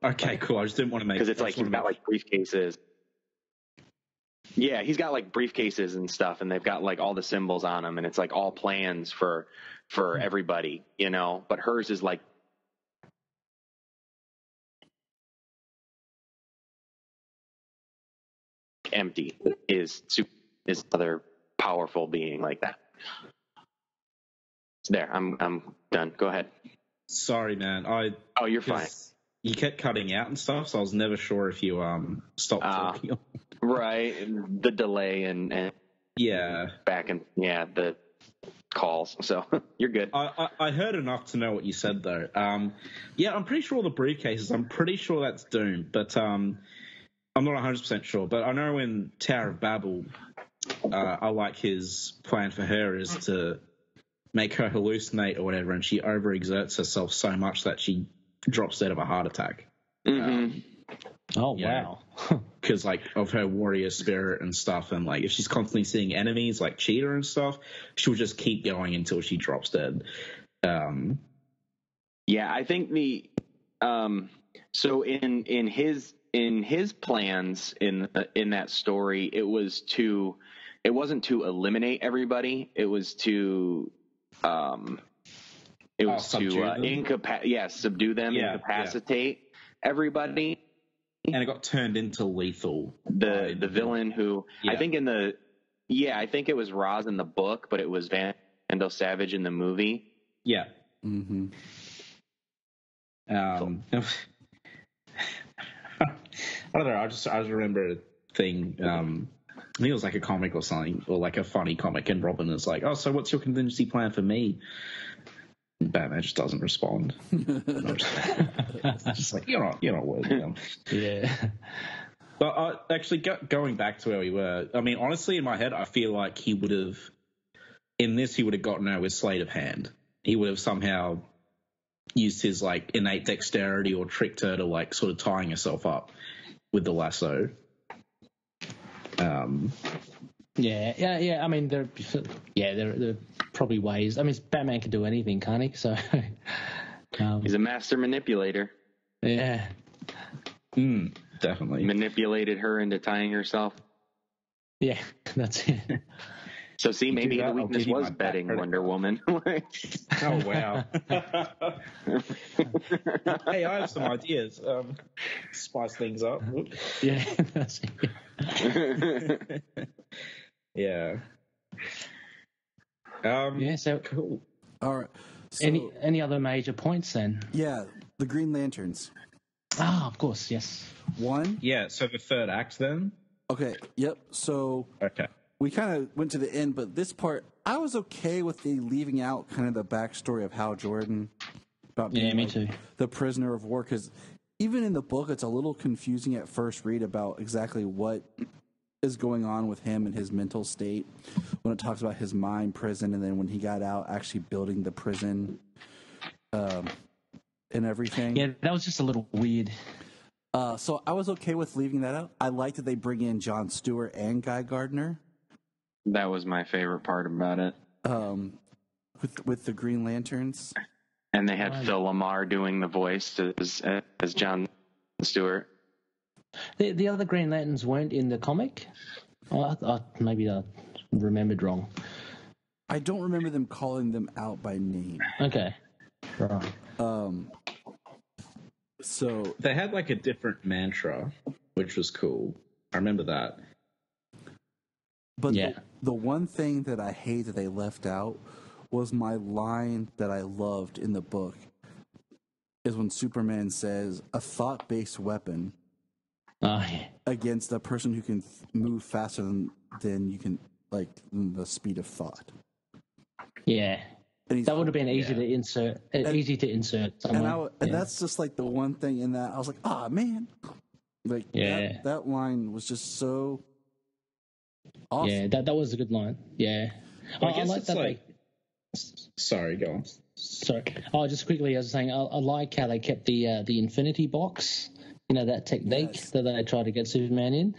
Okay, cool. I just didn't want to make because it's like he's got like briefcases. Yeah, he's got like briefcases and stuff, and they've got like all the symbols on them, and it's like all plans for everybody, you know. But hers is like empty. Is other powerful being like that. There, I'm done. Go ahead. Sorry, man. Oh, you're fine. You kept cutting out and stuff, so I was never sure if you stopped talking. Right, the delay and back and the calls. So you're good. I heard enough to know what you said though. I'm pretty sure all the briefcases. I'm pretty sure that's Doom, but I'm not 100% sure. But I know in Tower of Babel, I like his plan for her is to make her hallucinate or whatever, and she overexerts herself so much that she drops dead of a heart attack. Wow. Because like of her warrior spirit and stuff, and like if she's constantly seeing enemies like Cheetah and stuff, she'll just keep going until she drops dead. I think the so in his plans in that story, it wasn't to eliminate everybody, it was to subdue them, incapacitate everybody. And it got turned into Lethal. The villain who I think I think it was Roz in the book, but it was Vandal Savage in the movie. Yeah. Mm-hmm. I don't know. I just remember a thing. I think it was like a comic or something, or like a funny comic, and Robin is like, "Oh, so what's your contingency plan for me?" And Batman just doesn't respond. It's just like you're not worthy. Yeah. But actually, going back to where we were, I mean, honestly, in my head, I feel like he would have gotten her with sleight of hand. He would have somehow used his like innate dexterity or tricked her to like sort of tying herself up with the lasso. I mean, there are probably ways. I mean, Batman can do anything, can't he? So he's a master manipulator. Yeah. Definitely manipulated her into tying herself. Yeah, that's it. So see, maybe the weakness was betting Wonder Woman. Oh wow! Hey, I have some ideas. Spice things up. Yeah, that's it. Yeah. So cool. All right. So, any other major points then? Yeah, the Green Lanterns. Ah, of course, yes. One. Yeah. So the third act then. Okay. Yep. So. Okay. We kind of went to the end, but this part, I was okay with the leaving out kind of the backstory of Hal Jordan. About being, me too. The prisoner of war, because even in the book, it's a little confusing at first read about exactly what is going on with him and his mental state when it talks about his mind prison, and then when he got out, actually building the prison and everything. Yeah, that was just a little weird. So I was okay with leaving that out. I like that they bring in Jon Stewart and Guy Gardner. That was my favorite part about it. With the Green Lanterns. And they had Phil Lamar doing the voice as Jon Stewart. The other Green Lanterns weren't in the comic? Maybe I remembered wrong. I don't remember them calling them out by name. Okay. Right. So they had like a different mantra, which was cool. I remember that. But the one thing that I hate that they left out was my line that I loved in the book. is when Superman says a thought-based weapon against a person who can move faster than you can, like the speed of thought. Yeah. And That would have been easy to insert. Easy to insert somewhere. And that's just like the one thing in that I was like, man, like that line was just so awesome. Yeah, that was a good line. Yeah, Well, I guess like it's that. like. Sorry, go on. Sorry. Oh, just quickly, I was saying, I like how they kept the infinity box. You know, that technique that they try to get Superman in,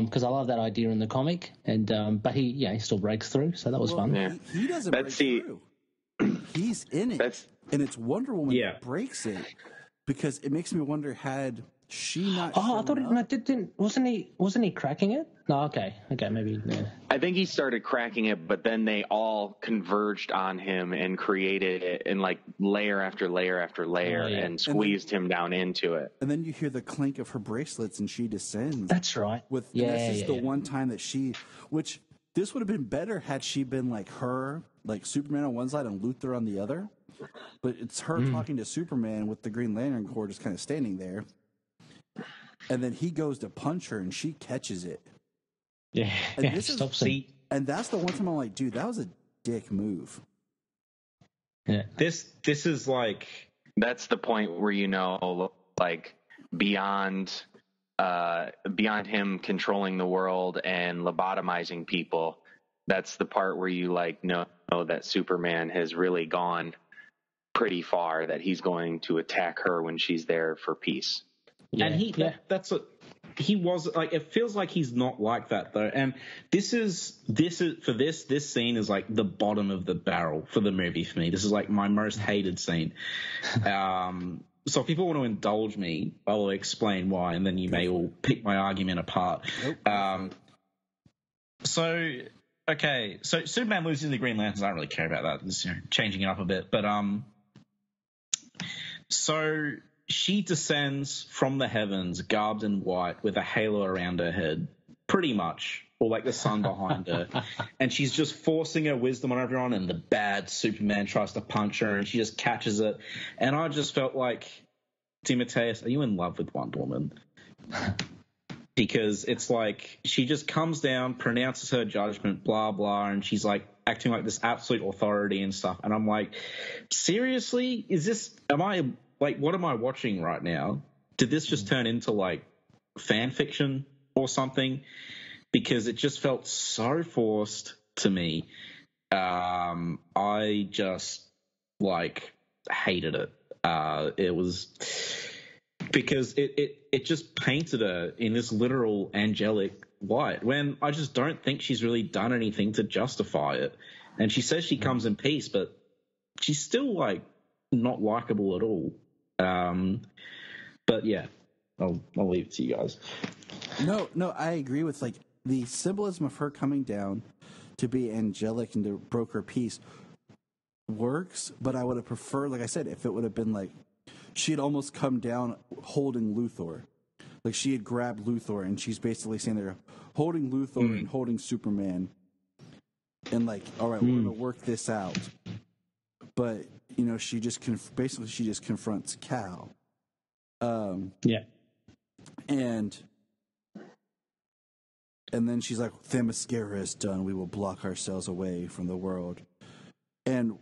because I love that idea in the comic. And but he still breaks through, so that was fun. Yeah. He doesn't break through. He's in it, and it's Wonder Woman that breaks it, because it makes me wonder, had she not? I thought wasn't he cracking it? No, okay, maybe. Yeah. I think he started cracking it, but then they all converged on him and created it in like layer after layer after layer, and squeezed him down into it. And then you hear the clink of her bracelets, and she descends. That's right. This is the one time that which this would have been better had she been like her, like Superman on one side and Luthor on the other. But it's her talking to Superman with the Green Lantern Corps just kind of standing there. And then he goes to punch her, and she catches it. Yeah, and and that's the one time I'm like, dude, that was a dick move. Yeah, this is like, that's the point where like beyond him controlling the world and lobotomizing people. That's the part where you like know that Superman has really gone pretty far, that he's going to attack her when she's there for peace. Yeah. And that's what he was like. It feels like he's not like that though. And this scene is like the bottom of the barrel for the movie for me. This is like my most hated scene. So if people want to indulge me, I will explain why, and then you may all pick my argument apart. Nope. So Superman losing the Green Lanterns. I don't really care about that. It's changing it up a bit, but so she descends from the heavens, garbed in white, with a halo around her head, pretty much, or like the sun behind her. And she's just forcing her wisdom on everyone, and the bad Superman tries to punch her, and she just catches it. And I just felt like, Timotheus, are you in love with Wonder Woman? Because it's like she just comes down, pronounces her judgment, blah, blah, and she's like acting like this absolute authority and stuff. And I'm like, seriously? What am I watching right now? Did this just turn into like fan fiction or something? Because it just felt so forced to me. I just like hated it. It was because it just painted her in this literal angelic light when I just don't think she's really done anything to justify it. And she says she comes in peace, but she's still like not likable at all. But yeah, I'll leave it to you guys. No, I agree with like the symbolism of her coming down to be angelic and to broker peace works, but I would have preferred, like I said, if it would have been like she had almost come down holding Luthor. Like she had grabbed Luthor and she's basically standing there holding Luthor and holding Superman. And like, all right, we're going to work this out. But, she just she just confronts Cal. Yeah. And then she's like, Themyscira is done. We will block ourselves away from the world. And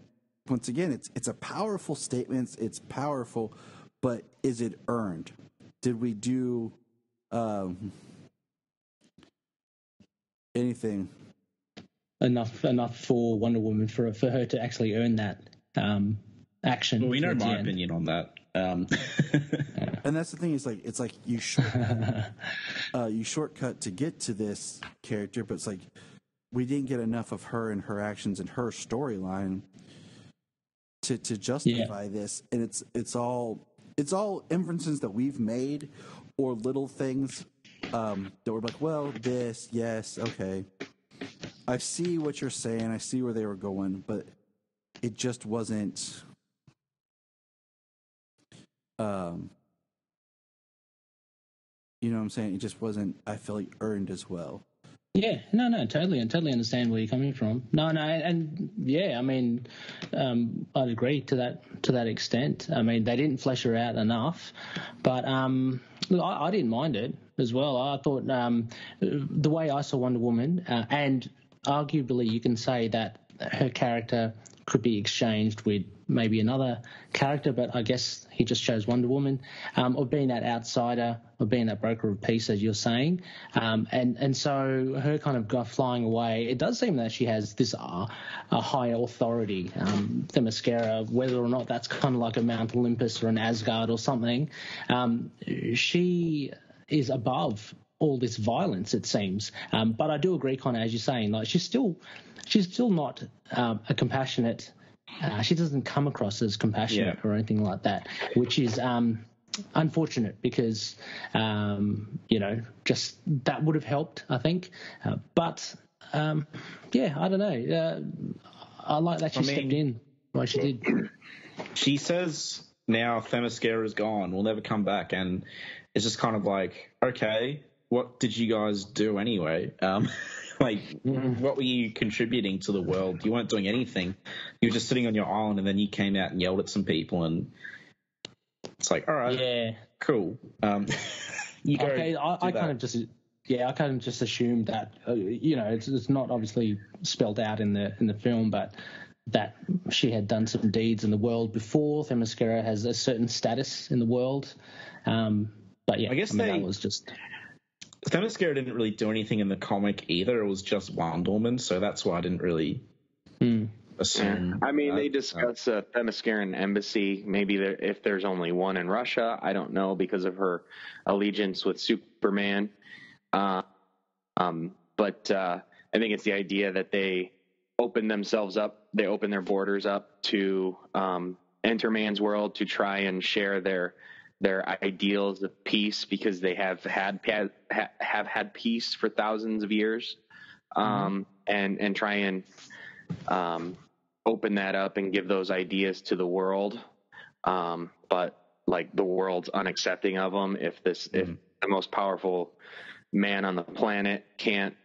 once again, it's a powerful statement. It's powerful, but is it earned? Did we do anything enough for Wonder Woman for her to actually earn that action? Well, we know my opinion on that. And that's the thing. It's like you shortcut to get to this character, but it's like we didn't get enough of her and her actions and her storyline to justify this. And it's all inferences that we've made or little things that were like, well, this, yes, okay. I see what you're saying. I see where they were going, but it just wasn't. You know what I'm saying? It just wasn't, I feel like, earned as well. Yeah, no, totally, and totally understand where you're coming from. No, and yeah, I mean, I'd agree to that extent. I mean, they didn't flesh her out enough, but look, I didn't mind it as well. I thought the way I saw Wonder Woman, and arguably you can say that her character could be exchanged with maybe another character, but I guess he just chose Wonder Woman, of being that outsider, of being that broker of peace, as you're saying, and so her kind of flying away. It does seem that she has this a high authority, Themyscira, whether or not that's kind of like a Mount Olympus or an Asgard or something. She is above all this violence, it seems. But I do agree, Connor, as you're saying, like she's still not a compassionate. She doesn't come across as compassionate or anything like that, which is unfortunate because just that would have helped, I think. But I don't know. I like that she stepped in like she did. She says now Themyscira is gone, we'll never come back, and it's just kind of like, okay, what did you guys do anyway? What were you contributing to the world? You weren't doing anything. You were just sitting on your island, and then you came out and yelled at some people, and it's like, all right, cool. You go. Okay, I kind of just assumed that it's not obviously spelled out in the film, but that she had done some deeds in the world before. Themyscira has a certain status in the world, but yeah, I guess that was just. Themyscira didn't really do anything in the comic either. It was just Wonder Woman, so that's why I didn't really assume. I mean, they discuss a Themysciran embassy. Maybe if there's only one in Russia, I don't know, because of her allegiance with Superman. But I think it's the idea that they open themselves up, they open their borders up to enter man's world to try and share their ideals of peace, because they have had peace for thousands of years, and try and open that up and give those ideas to the world. But like the world's unaccepting of them. If the most powerful man on the planet can't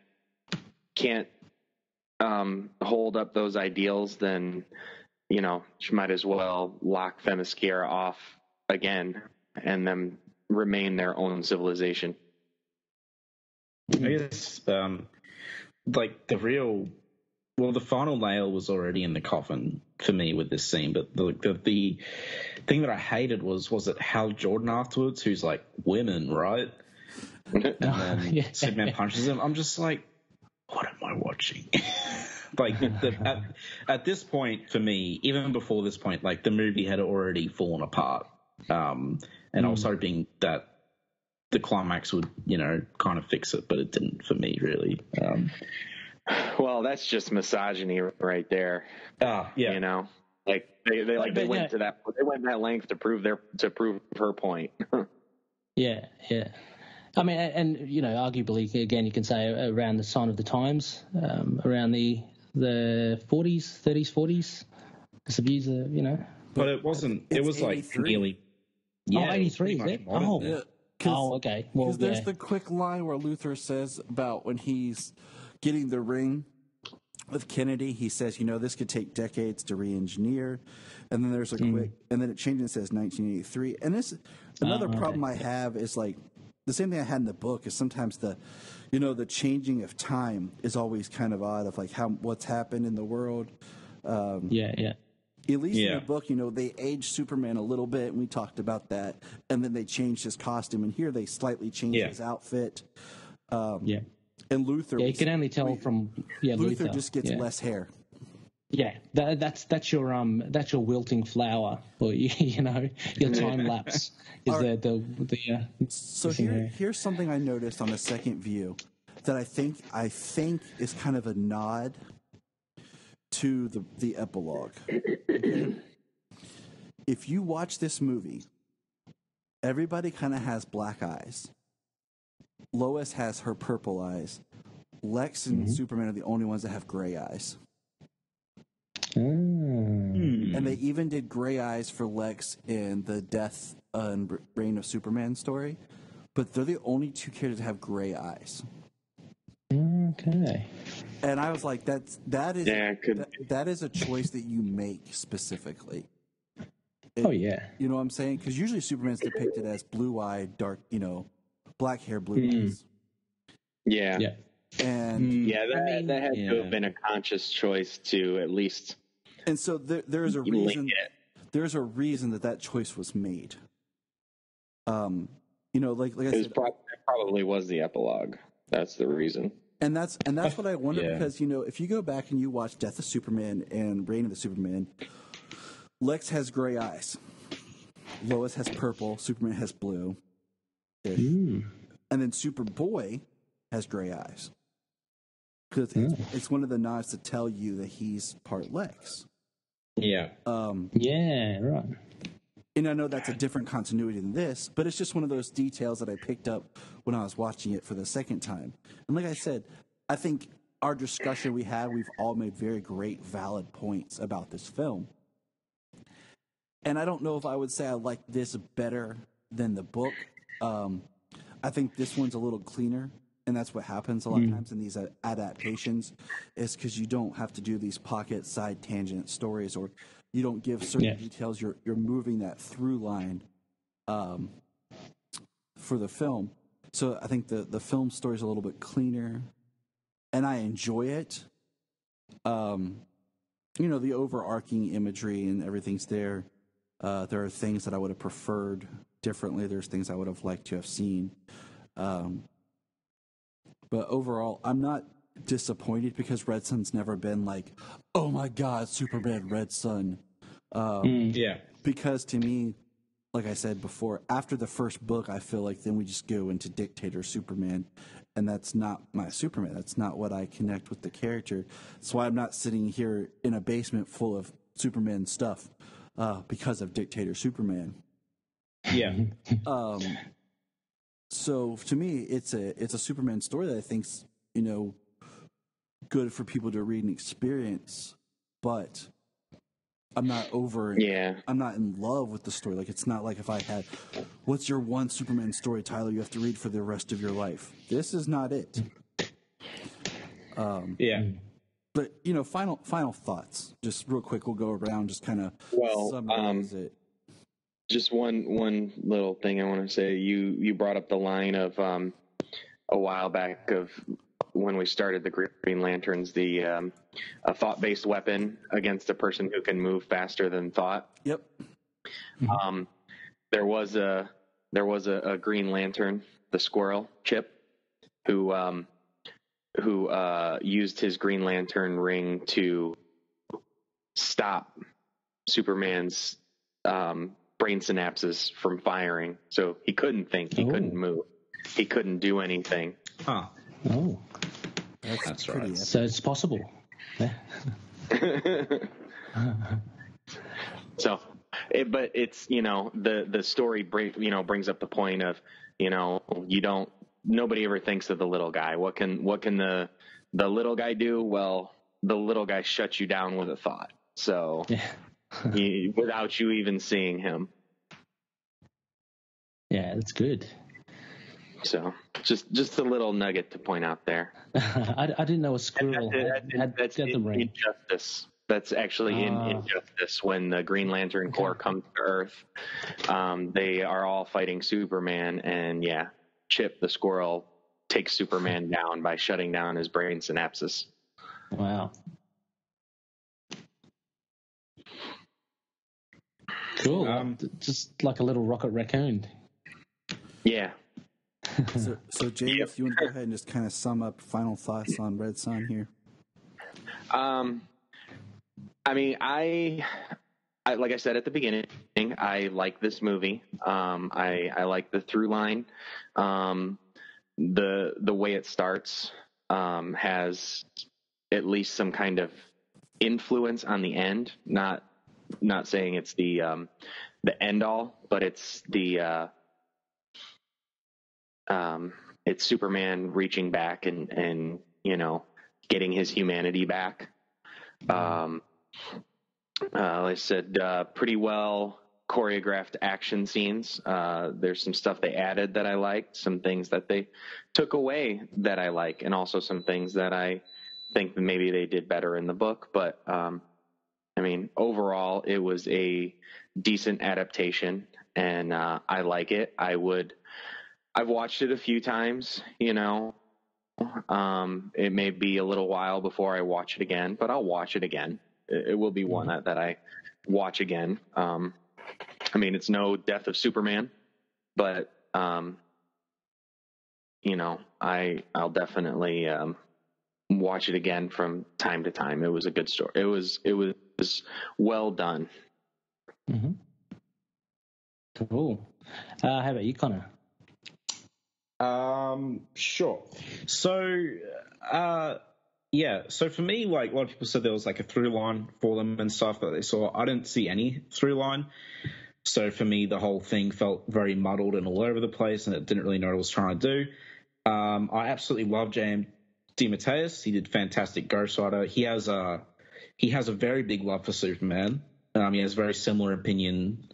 hold up those ideals, then she might as well lock Themyscira off again and then remain their own civilization. I guess, the final nail was already in the coffin for me with this scene, but the thing that I hated was it Hal Jordan afterwards, who's like, women, right? And then Superman punches him. I'm just like, what am I watching? At this point, for me, even before this point, like the movie had already fallen apart. And I was hoping that the climax would, kind of fix it, but it didn't for me, really. Well, that's just misogyny right there. Yeah. Like they went to that length to prove her point. Yeah. I mean, and arguably, again, you can say around the sign of the times, around the 40s, 30s, 40s. This abuse, But it wasn't. It was 83. Like nearly. Yeah, 83, is it? Okay. Well, because there's the quick line where Luthor says about when he's getting the ring with Kennedy, he says, this could take decades to re-engineer. And then there's a quick, and then it changes and says 1983. And this, another problem I have is like, the same thing I had in the book is sometimes the changing of time is always kind of odd of like what's happened in the world. At least in the book, they aged Superman a little bit, and we talked about that. And then they changed his costume, and here they slightly changed his outfit. And Luthor, you can only tell from Luthor just gets less hair. Yeah, that's your wilting flower, or your time lapse is So here's something I noticed on the second view that I think is kind of a nod to the epilogue. Okay? If you watch this movie, everybody kind of has black eyes. Lois has her purple eyes. Lex and Superman are the only ones that have gray eyes. And they even did gray eyes for Lex in the Death and Reign of Superman story, but they're the only two characters that have gray eyes. Okay. And I was like, that is Yeah, it could that is a choice that you make specifically. Oh, yeah. You know what I'm saying? Because usually Superman's depicted as blue-eyed, dark, black hair, blue eyes. Yeah. Yeah. And Yeah, that had to yeah. have been a conscious choice to at least and so there's a link reason. it. There's a reason that choice was made. Like I It was said, probably was the epilogue. That's the reason. and that's what I wonder Yeah. because if you go back and you watch Death of Superman and Reign of the Superman, Lex has gray eyes, Lois has purple, Superman has blue, and then Superboy has gray eyes because it's one of the nods to tell you that he's part Lex. Yeah. Yeah, right. And I know that's a different continuity than this, but it's just one of those details that I picked up when I was watching it for the second time. And like I said, I think our discussion we've all made very great, valid points about this film. And I don't know if I would say I like this better than the book. I think this one's a little cleaner, and that's what happens a lot of times in these adaptations, is because you don't have to do these pocket side tangent stories, or you don't give certain details. You're moving that through line for the film. So I think the film story is a little bit cleaner, and I enjoy it. The overarching imagery and everything's there. There are things that I would have preferred differently. There's things I would have liked to have seen. But overall, I'm not disappointed because Red Son's never been like, oh my God, Superman, Red Son. Yeah. Because to me, like I said before, after the first book, I feel like then we just go into Dictator Superman. And that's not my Superman. That's not what I connect with the character. That's why I'm not sitting here in a basement full of Superman stuff because of Dictator Superman. Yeah. So to me, it's a Superman story that I think's good for people to read and experience, but I'm not over. Yeah. I'm not in love with the story. Like it's not like if I had, what's your one Superman story, Tyler? You have to read for the rest of your life. This is not it. Yeah. But final thoughts. Just real quick, we'll go around, just kind of summarize it. Just one little thing I want to say. You brought up the line of a while back of when we started the Green Lanterns, a thought-based weapon against a person who can move faster than thought. Yep. There was a Green Lantern, the Squirrel, Chip, who used his Green Lantern ring to stop Superman's brain synapses from firing. So he couldn't think, he couldn't move, he couldn't do anything. Huh. Oh, That's pretty right. epic. so it's possible. Yeah. So, but it's the story brings up the point of nobody ever thinks of the little guy. What can the little guy do? Well, the little guy shuts you down with a thought. So without you even seeing him. Yeah, that's good. So just a little nugget to point out there. I didn't know a squirrel had That's the ring. Injustice. That's actually in Injustice when the Green Lantern Corps comes to Earth. They are all fighting Superman, and Chip the squirrel takes Superman down by shutting down his brain synapses. Wow. Cool. Just like a little rocket raccoon. Yeah. So James, you want to go ahead and just kind of sum up final thoughts on Red Son here? I mean, I like I said at the beginning, I like this movie. I like the through line. The way it starts has at least some kind of influence on the end. Not saying it's the end all, but it's it's Superman reaching back and getting his humanity back. Like I said, pretty well choreographed action scenes. There's some stuff they added that I liked, some things that they took away that I like, and also some things that I think maybe they did better in the book. But I mean, overall, it was a decent adaptation, and I like it. I've watched it a few times, you know. It may be a little while before I watch it again, but I'll watch it again. It will be one that I watch again. I mean, it's no Death of Superman, but you know, I'll definitely watch it again from time to time. It was a good story. It was well done. Mm-hmm. Cool. How about you, Connor? Sure. So, so for me, like a lot of people said there was like a through line for them and stuff that they saw. I didn't see any through line. So for me, the whole thing felt very muddled and all over the place, and it didn't really know what it was trying to do. I absolutely love J.M. DeMatteis. He did fantastic Ghost Rider. He has a very big love for Superman. He has very similar opinions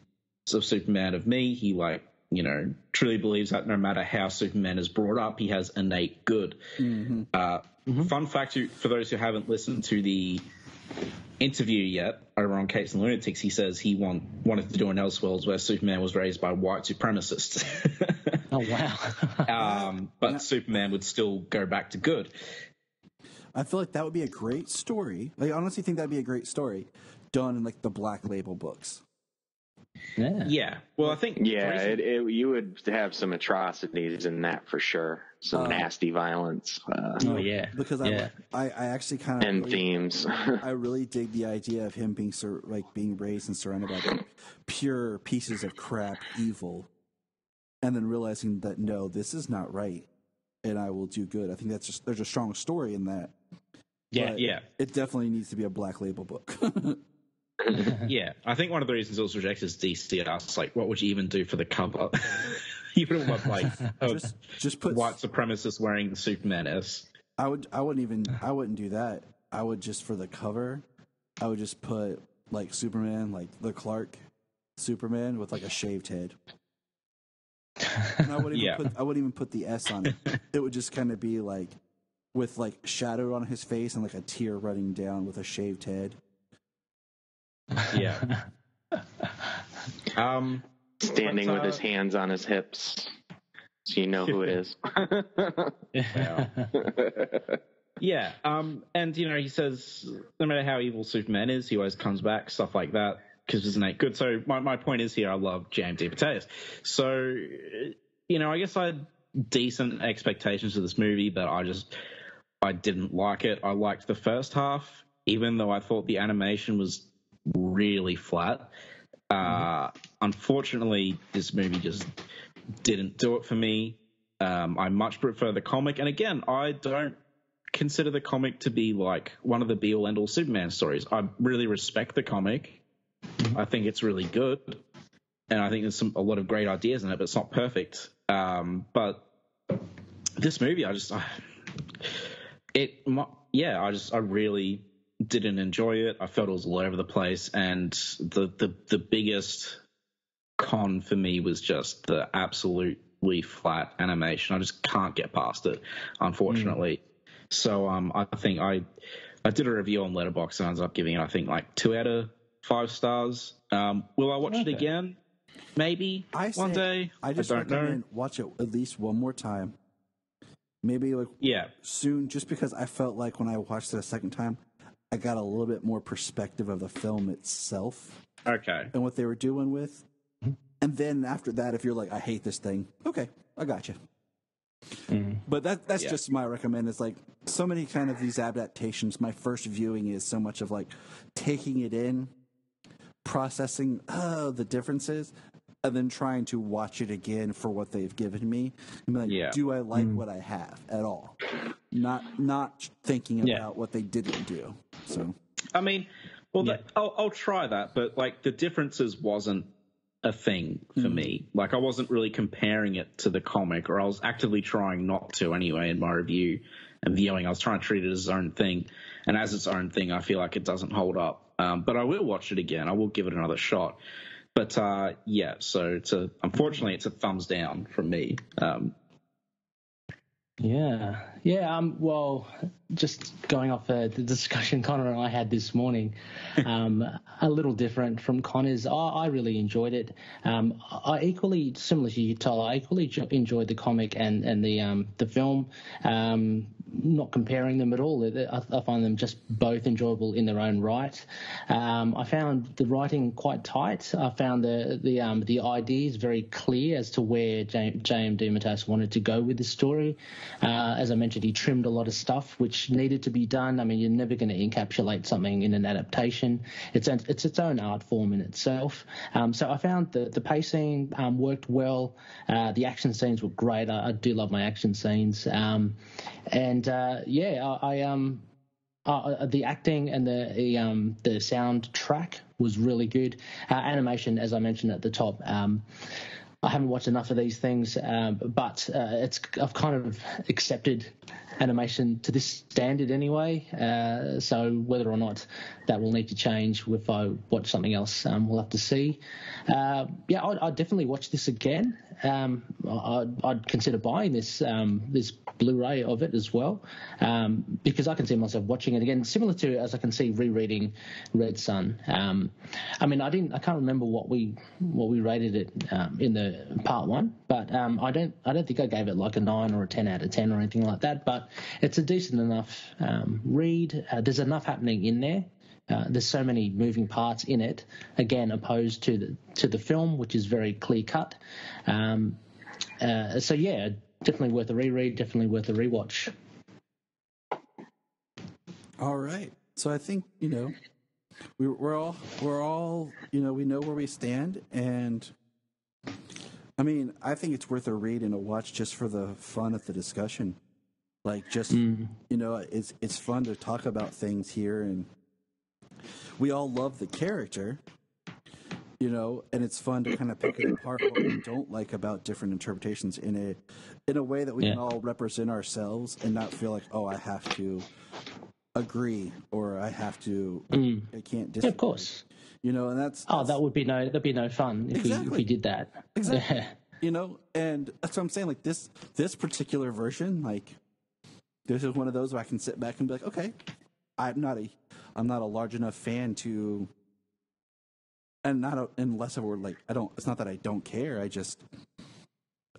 of Superman of me. He truly believes that no matter how Superman is brought up, he has innate good. Mm-hmm. Fun fact for those who haven't listened to the interview yet over on Capes and Lunatics, he says he wanted to do an Elseworlds where Superman was raised by white supremacists. Oh, wow. But Superman would still go back to good. I feel like that would be a great story. Like, I honestly think that'd be a great story done in like the Black Label books. Yeah. Well, I think you would have some atrocities in that for sure. Some nasty violence. Because I actually kind of themes. I really dig the idea of him being being raised and surrounded by like, pure pieces of crap evil, and then realizing that no, this is not right, and I will do good. I think there's a strong story in that. Yeah, but yeah. It definitely needs to be a Black Label book. Yeah, I think one of the reasons it was rejected is DC asked, like, what would you even do for the cover? You wouldn't want, like, just put white supremacists wearing the Superman S. I wouldn't do that. I would just, for the cover, I would just put, like, Superman, like, the Clark Superman with, like, a shaved head. And I wouldn't even put the S on it. It would just kind of be, like, with, like, shadow on his face and, like, a tear running down with a shaved head. Yeah. Standing with his hands on his hips, so you know who it is. Yeah. And he says no matter how evil Superman is, he always comes back, stuff like that, because it's innate good. So my point is here, I love J.M. DeMatteis. So I guess I had decent expectations of this movie, but I didn't like it. I liked the first half, even though I thought the animation was really flat. Unfortunately, this movie just didn't do it for me. I much prefer the comic, and again, I don't consider the comic to be like one of the be-all end-all Superman stories. I really respect the comic. I think it's really good, and I think there's a lot of great ideas in it, but it's not perfect. But this movie, I really didn't enjoy it. I felt it was all over the place, and the biggest con for me was just the absolutely flat animation. I just can't get past it, unfortunately. So I think I did a review on Letterboxd and I ended up giving it, I think, like 2 out of 5 stars. Will I watch it again? Maybe one day. I don't recommend watch it at least one more time. Maybe soon, just because I felt like when I watched it a second time, I got a little bit more perspective of the film itself. Okay. And what they were doing with. And then after that, if you're like, I hate this thing, okay, I got you. But that's just my recommend. It's like so many kind of these adaptations, my first viewing is so much of like taking it in, processing the differences, and then trying to watch it again for what they've given me. And be like, do I like what I have at all? Not thinking about what they didn't do. So, I mean, I'll try that, but like the differences wasn't a thing for me. Like I wasn't really comparing it to the comic, or I was actively trying not to anyway in my review and viewing. I was trying to treat it as its own thing, and as its own thing, I feel like it doesn't hold up. But I will watch it again. I will give it another shot. But yeah, so unfortunately it's a thumbs down from me. Yeah. Well, just going off the discussion Connor and I had this morning, a little different from Connor's. I really enjoyed it. I equally, similar to you, Tyler, I equally enjoyed the comic and the film. Not comparing them at all. I find them just both enjoyable in their own right. I found the writing quite tight. I found the ideas very clear as to where J.M. DeMatteis wanted to go with the story. As I mentioned, he trimmed a lot of stuff which needed to be done. I mean, you're never going to encapsulate something in an adaptation. It's its own art form in itself. So I found the pacing worked well. The action scenes were great. I do love my action scenes. The acting and the soundtrack was really good. Animation, as I mentioned at the top, I haven't watched enough of these things, but I've kind of accepted animation to this standard anyway. So whether or not that will need to change if I watch something else, we'll have to see. I'd definitely watch this again. I'd consider buying this Blu-ray of it as well, because I can see myself watching it again, similar to as I can see rereading Red Son. I mean, I can't remember what we rated it in the part one, but I don't think I gave it like a 9 or a 10 out of 10 or anything like that. But it's a decent enough read. There's enough happening in there. There's so many moving parts in it, again, opposed to the film, which is very clear cut. So yeah, definitely worth a reread, definitely worth a rewatch. All right. So I think, we're all, we know where we stand, and I mean, I think it's worth a read and a watch just for the fun of the discussion. Like, just, it's fun to talk about things here, and we all love the character, and it's fun to kind of pick it apart what we don't like about different interpretations in a way that we can all represent ourselves and not feel like, oh, I have to agree or I have to, I can't disagree. Yeah, of course. And that's that'd be no fun if we did that. Exactly. And that's what I'm saying. Like this particular version, like this is one of those where I can sit back and be like, okay, I'm not a large enough fan to, and unless I were like, it's not that I don't care. I just,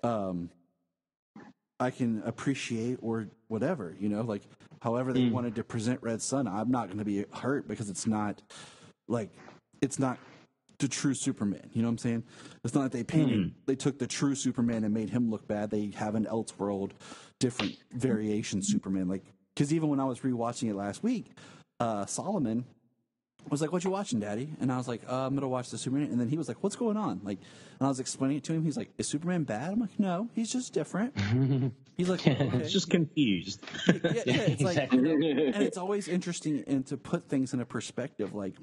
I can appreciate or whatever, like however they wanted to present Red Son. I'm not going to be hurt because it's not the true Superman. You know what I'm saying? It's not like they took the true Superman and made him look bad. They have an Elseworld, different variation Superman. Like, because even when I was rewatching it last week, Solomon was like, "What you watching, Daddy?" And I was like, "I'm gonna watch the Superman." And then he was like, "What's going on?" Like, and I was explaining it to him. He's like, "Is Superman bad?" I'm like, "No, he's just different." He's like, oh, okay. He's just confused. Yeah, it's like, and it's always interesting and to put things in a perspective. Like,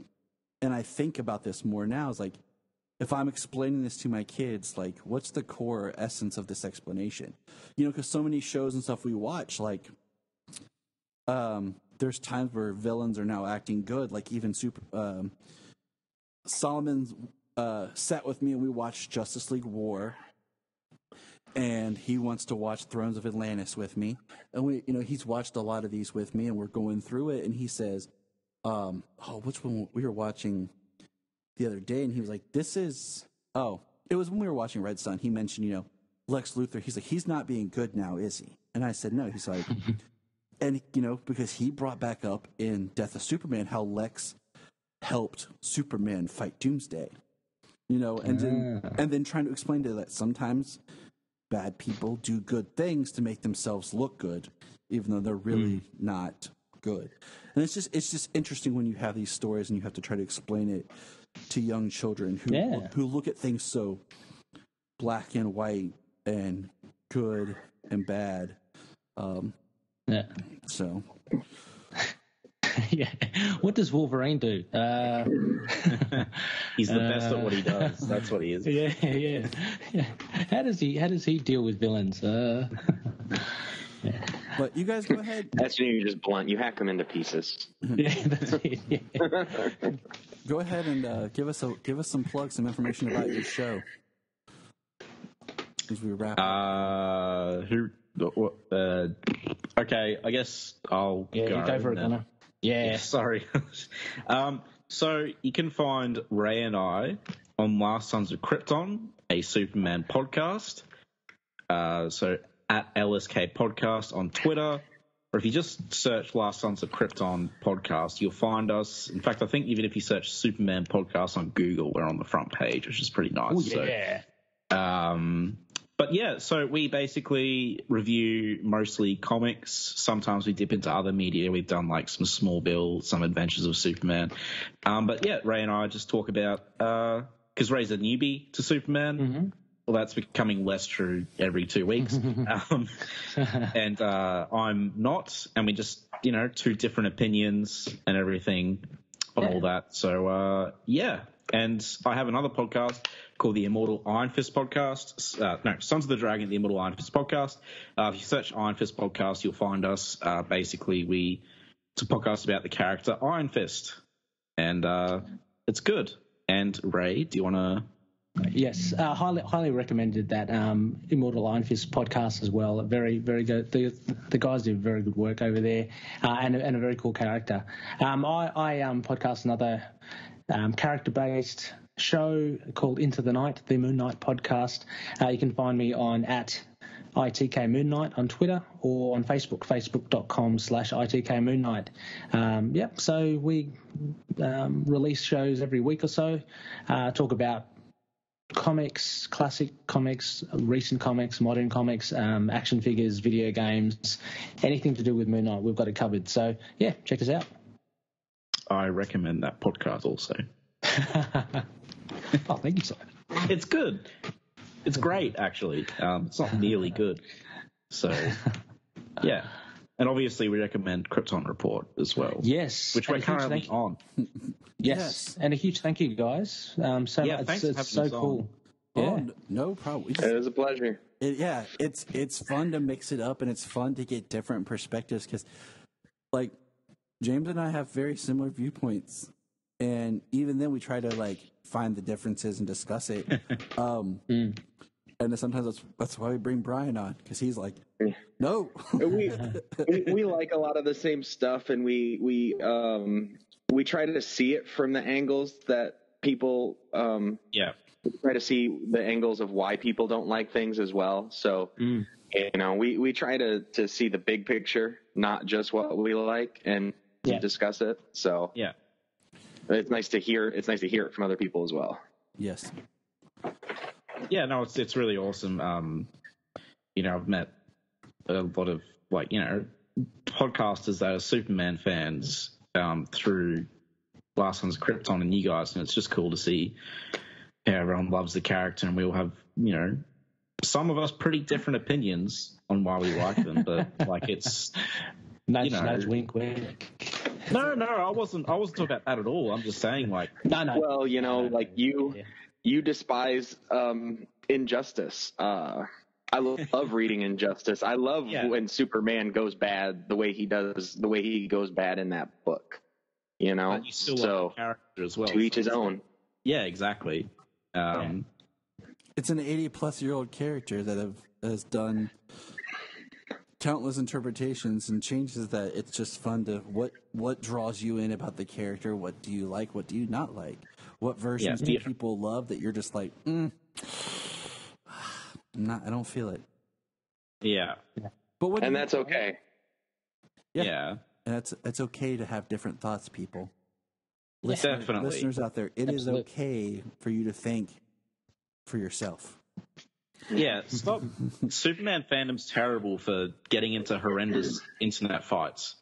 and I think about this more now. Is like, if I'm explaining this to my kids, like, what's the core essence of this explanation? Because so many shows and stuff we watch, like, there's times where villains are now acting good. Like even Solomon's sat with me and we watched Justice League War, and he wants to watch Thrones of Atlantis with me. And he's watched a lot of these with me, and we're going through it. And he says, which one we were watching the other day? And he was like, it was when we were watching Red Son. He mentioned, Lex Luthor. He's like, he's not being good now, is he? And I said, no. He's like, and, because he brought back up in Death of Superman how Lex helped Superman fight Doomsday, and then trying to explain to that sometimes bad people do good things to make themselves look good, even though they're really not good. And it's just interesting when you have these stories and you have to try to explain it to young children who look at things so black and white and good and bad. So. Yeah. What does Wolverine do? He's the best at what he does. That's what he is. Yeah. How does he deal with villains? But you guys go ahead. That's when you're just blunt. You hack them into pieces. Yeah, that's it. Yeah. go ahead and give us some plugs, some information about your show as we wrap up. Okay, I guess I'll go. You go for it, Connor. Yeah. Sorry. So you can find Ray and I on Last Sons of Krypton, a Superman podcast. So at LSK Podcast on Twitter, or if you just search Last Sons of Krypton podcast, you'll find us. In fact, I think even if you search Superman podcast on Google, we're on the front page, which is pretty nice. Ooh, yeah. But yeah, so we basically review mostly comics. Sometimes we dip into other media. We've done like some Smallville, some Adventures of Superman. But yeah, Ray and I just talk about, because Ray's a newbie to Superman. Mm-hmm. Well, that's becoming less true every 2 weeks. And I'm not, and we just, two different opinions and everything on all that. So, yeah. And I have another podcast called the Immortal Iron Fist Podcast. Sons of the Dragon, the Immortal Iron Fist Podcast. If you search Iron Fist Podcast, you'll find us. Basically, it's a podcast about the character Iron Fist. And it's good. And Ray, do you want to... Yes, highly recommended that Immortal Iron Fist podcast as well. Very, very good. The guys do very good work over there, and a very cool character. I podcast another character-based show called Into the Night, the Moon Knight podcast. You can find me on at ITK Moon Knight on Twitter or on Facebook, facebook.com/ITK Moon Knight. So we release shows every week or so, talk about comics, classic comics, recent comics, modern comics, action figures, video games, anything to do with Moon Knight, we've got it covered. So, yeah, check us out. I recommend that podcast also. Oh, thank you, sir. It's good. It's great, actually. It's not nearly good. So, yeah. And obviously we recommend Krypton Report as well. Yes. Which we're currently on. Yes. And a huge thank you, guys. Thanks for having it's so us cool. Oh, Yeah. no problem. It was a pleasure. It's fun to mix it up, and it's fun to get different perspectives because, like, James and I have very similar viewpoints, and even then we try to like find the differences and discuss it. And then sometimes that's why we bring Brian on, because he's like, no. we like a lot of the same stuff, and we try to see it from the angles that people we try to see the angles of why people don't like things as well. So we try to see the big picture, not just what we like, and discuss it. So it's nice to hear it from other people as well. Yes. Yeah, no, it's really awesome. I've met a lot of podcasters that are Superman fans through Last Sons of Krypton and you guys, and it's just cool to see how everyone loves the character, and we all have some of us pretty different opinions on why we like them, but like it's nudge, wink, wink. No, I wasn't talking about that at all. I'm just saying no. Well, you despise Injustice. I love reading Injustice. I love when Superman goes bad the way he goes bad in that book. You still love the character as well. To each his own. Yeah, exactly. It's an 80-plus-year-old character that has done countless interpretations and changes that it's just fun to what draws you in about the character. What do you like? What do you not like? What versions do people love that you're just like, I don't feel it. Yeah. But that's okay. Yeah. And it's okay to have different thoughts, people. Definitely. Listeners out there, it is okay for you to think for yourself. Yeah, stop. Superman fandom's terrible for getting into horrendous internet fights.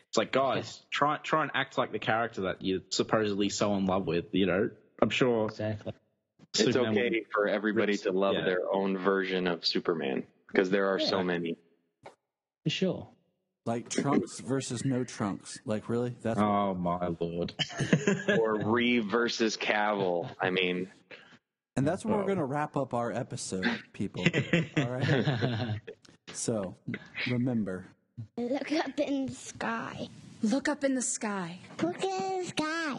It's like, guys, try and act like the character that you're supposedly so in love with. I'm sure. Exactly. It's okay for everybody to love their own version of Superman, because there are so many. For sure. Like Trunks versus no Trunks. Like, really? Oh my lord. Or Reeve versus Cavill. I mean. And that's where we're going to wrap up our episode, people. All right? So, remember. Look up in the sky. Look up in the sky. Look in the sky.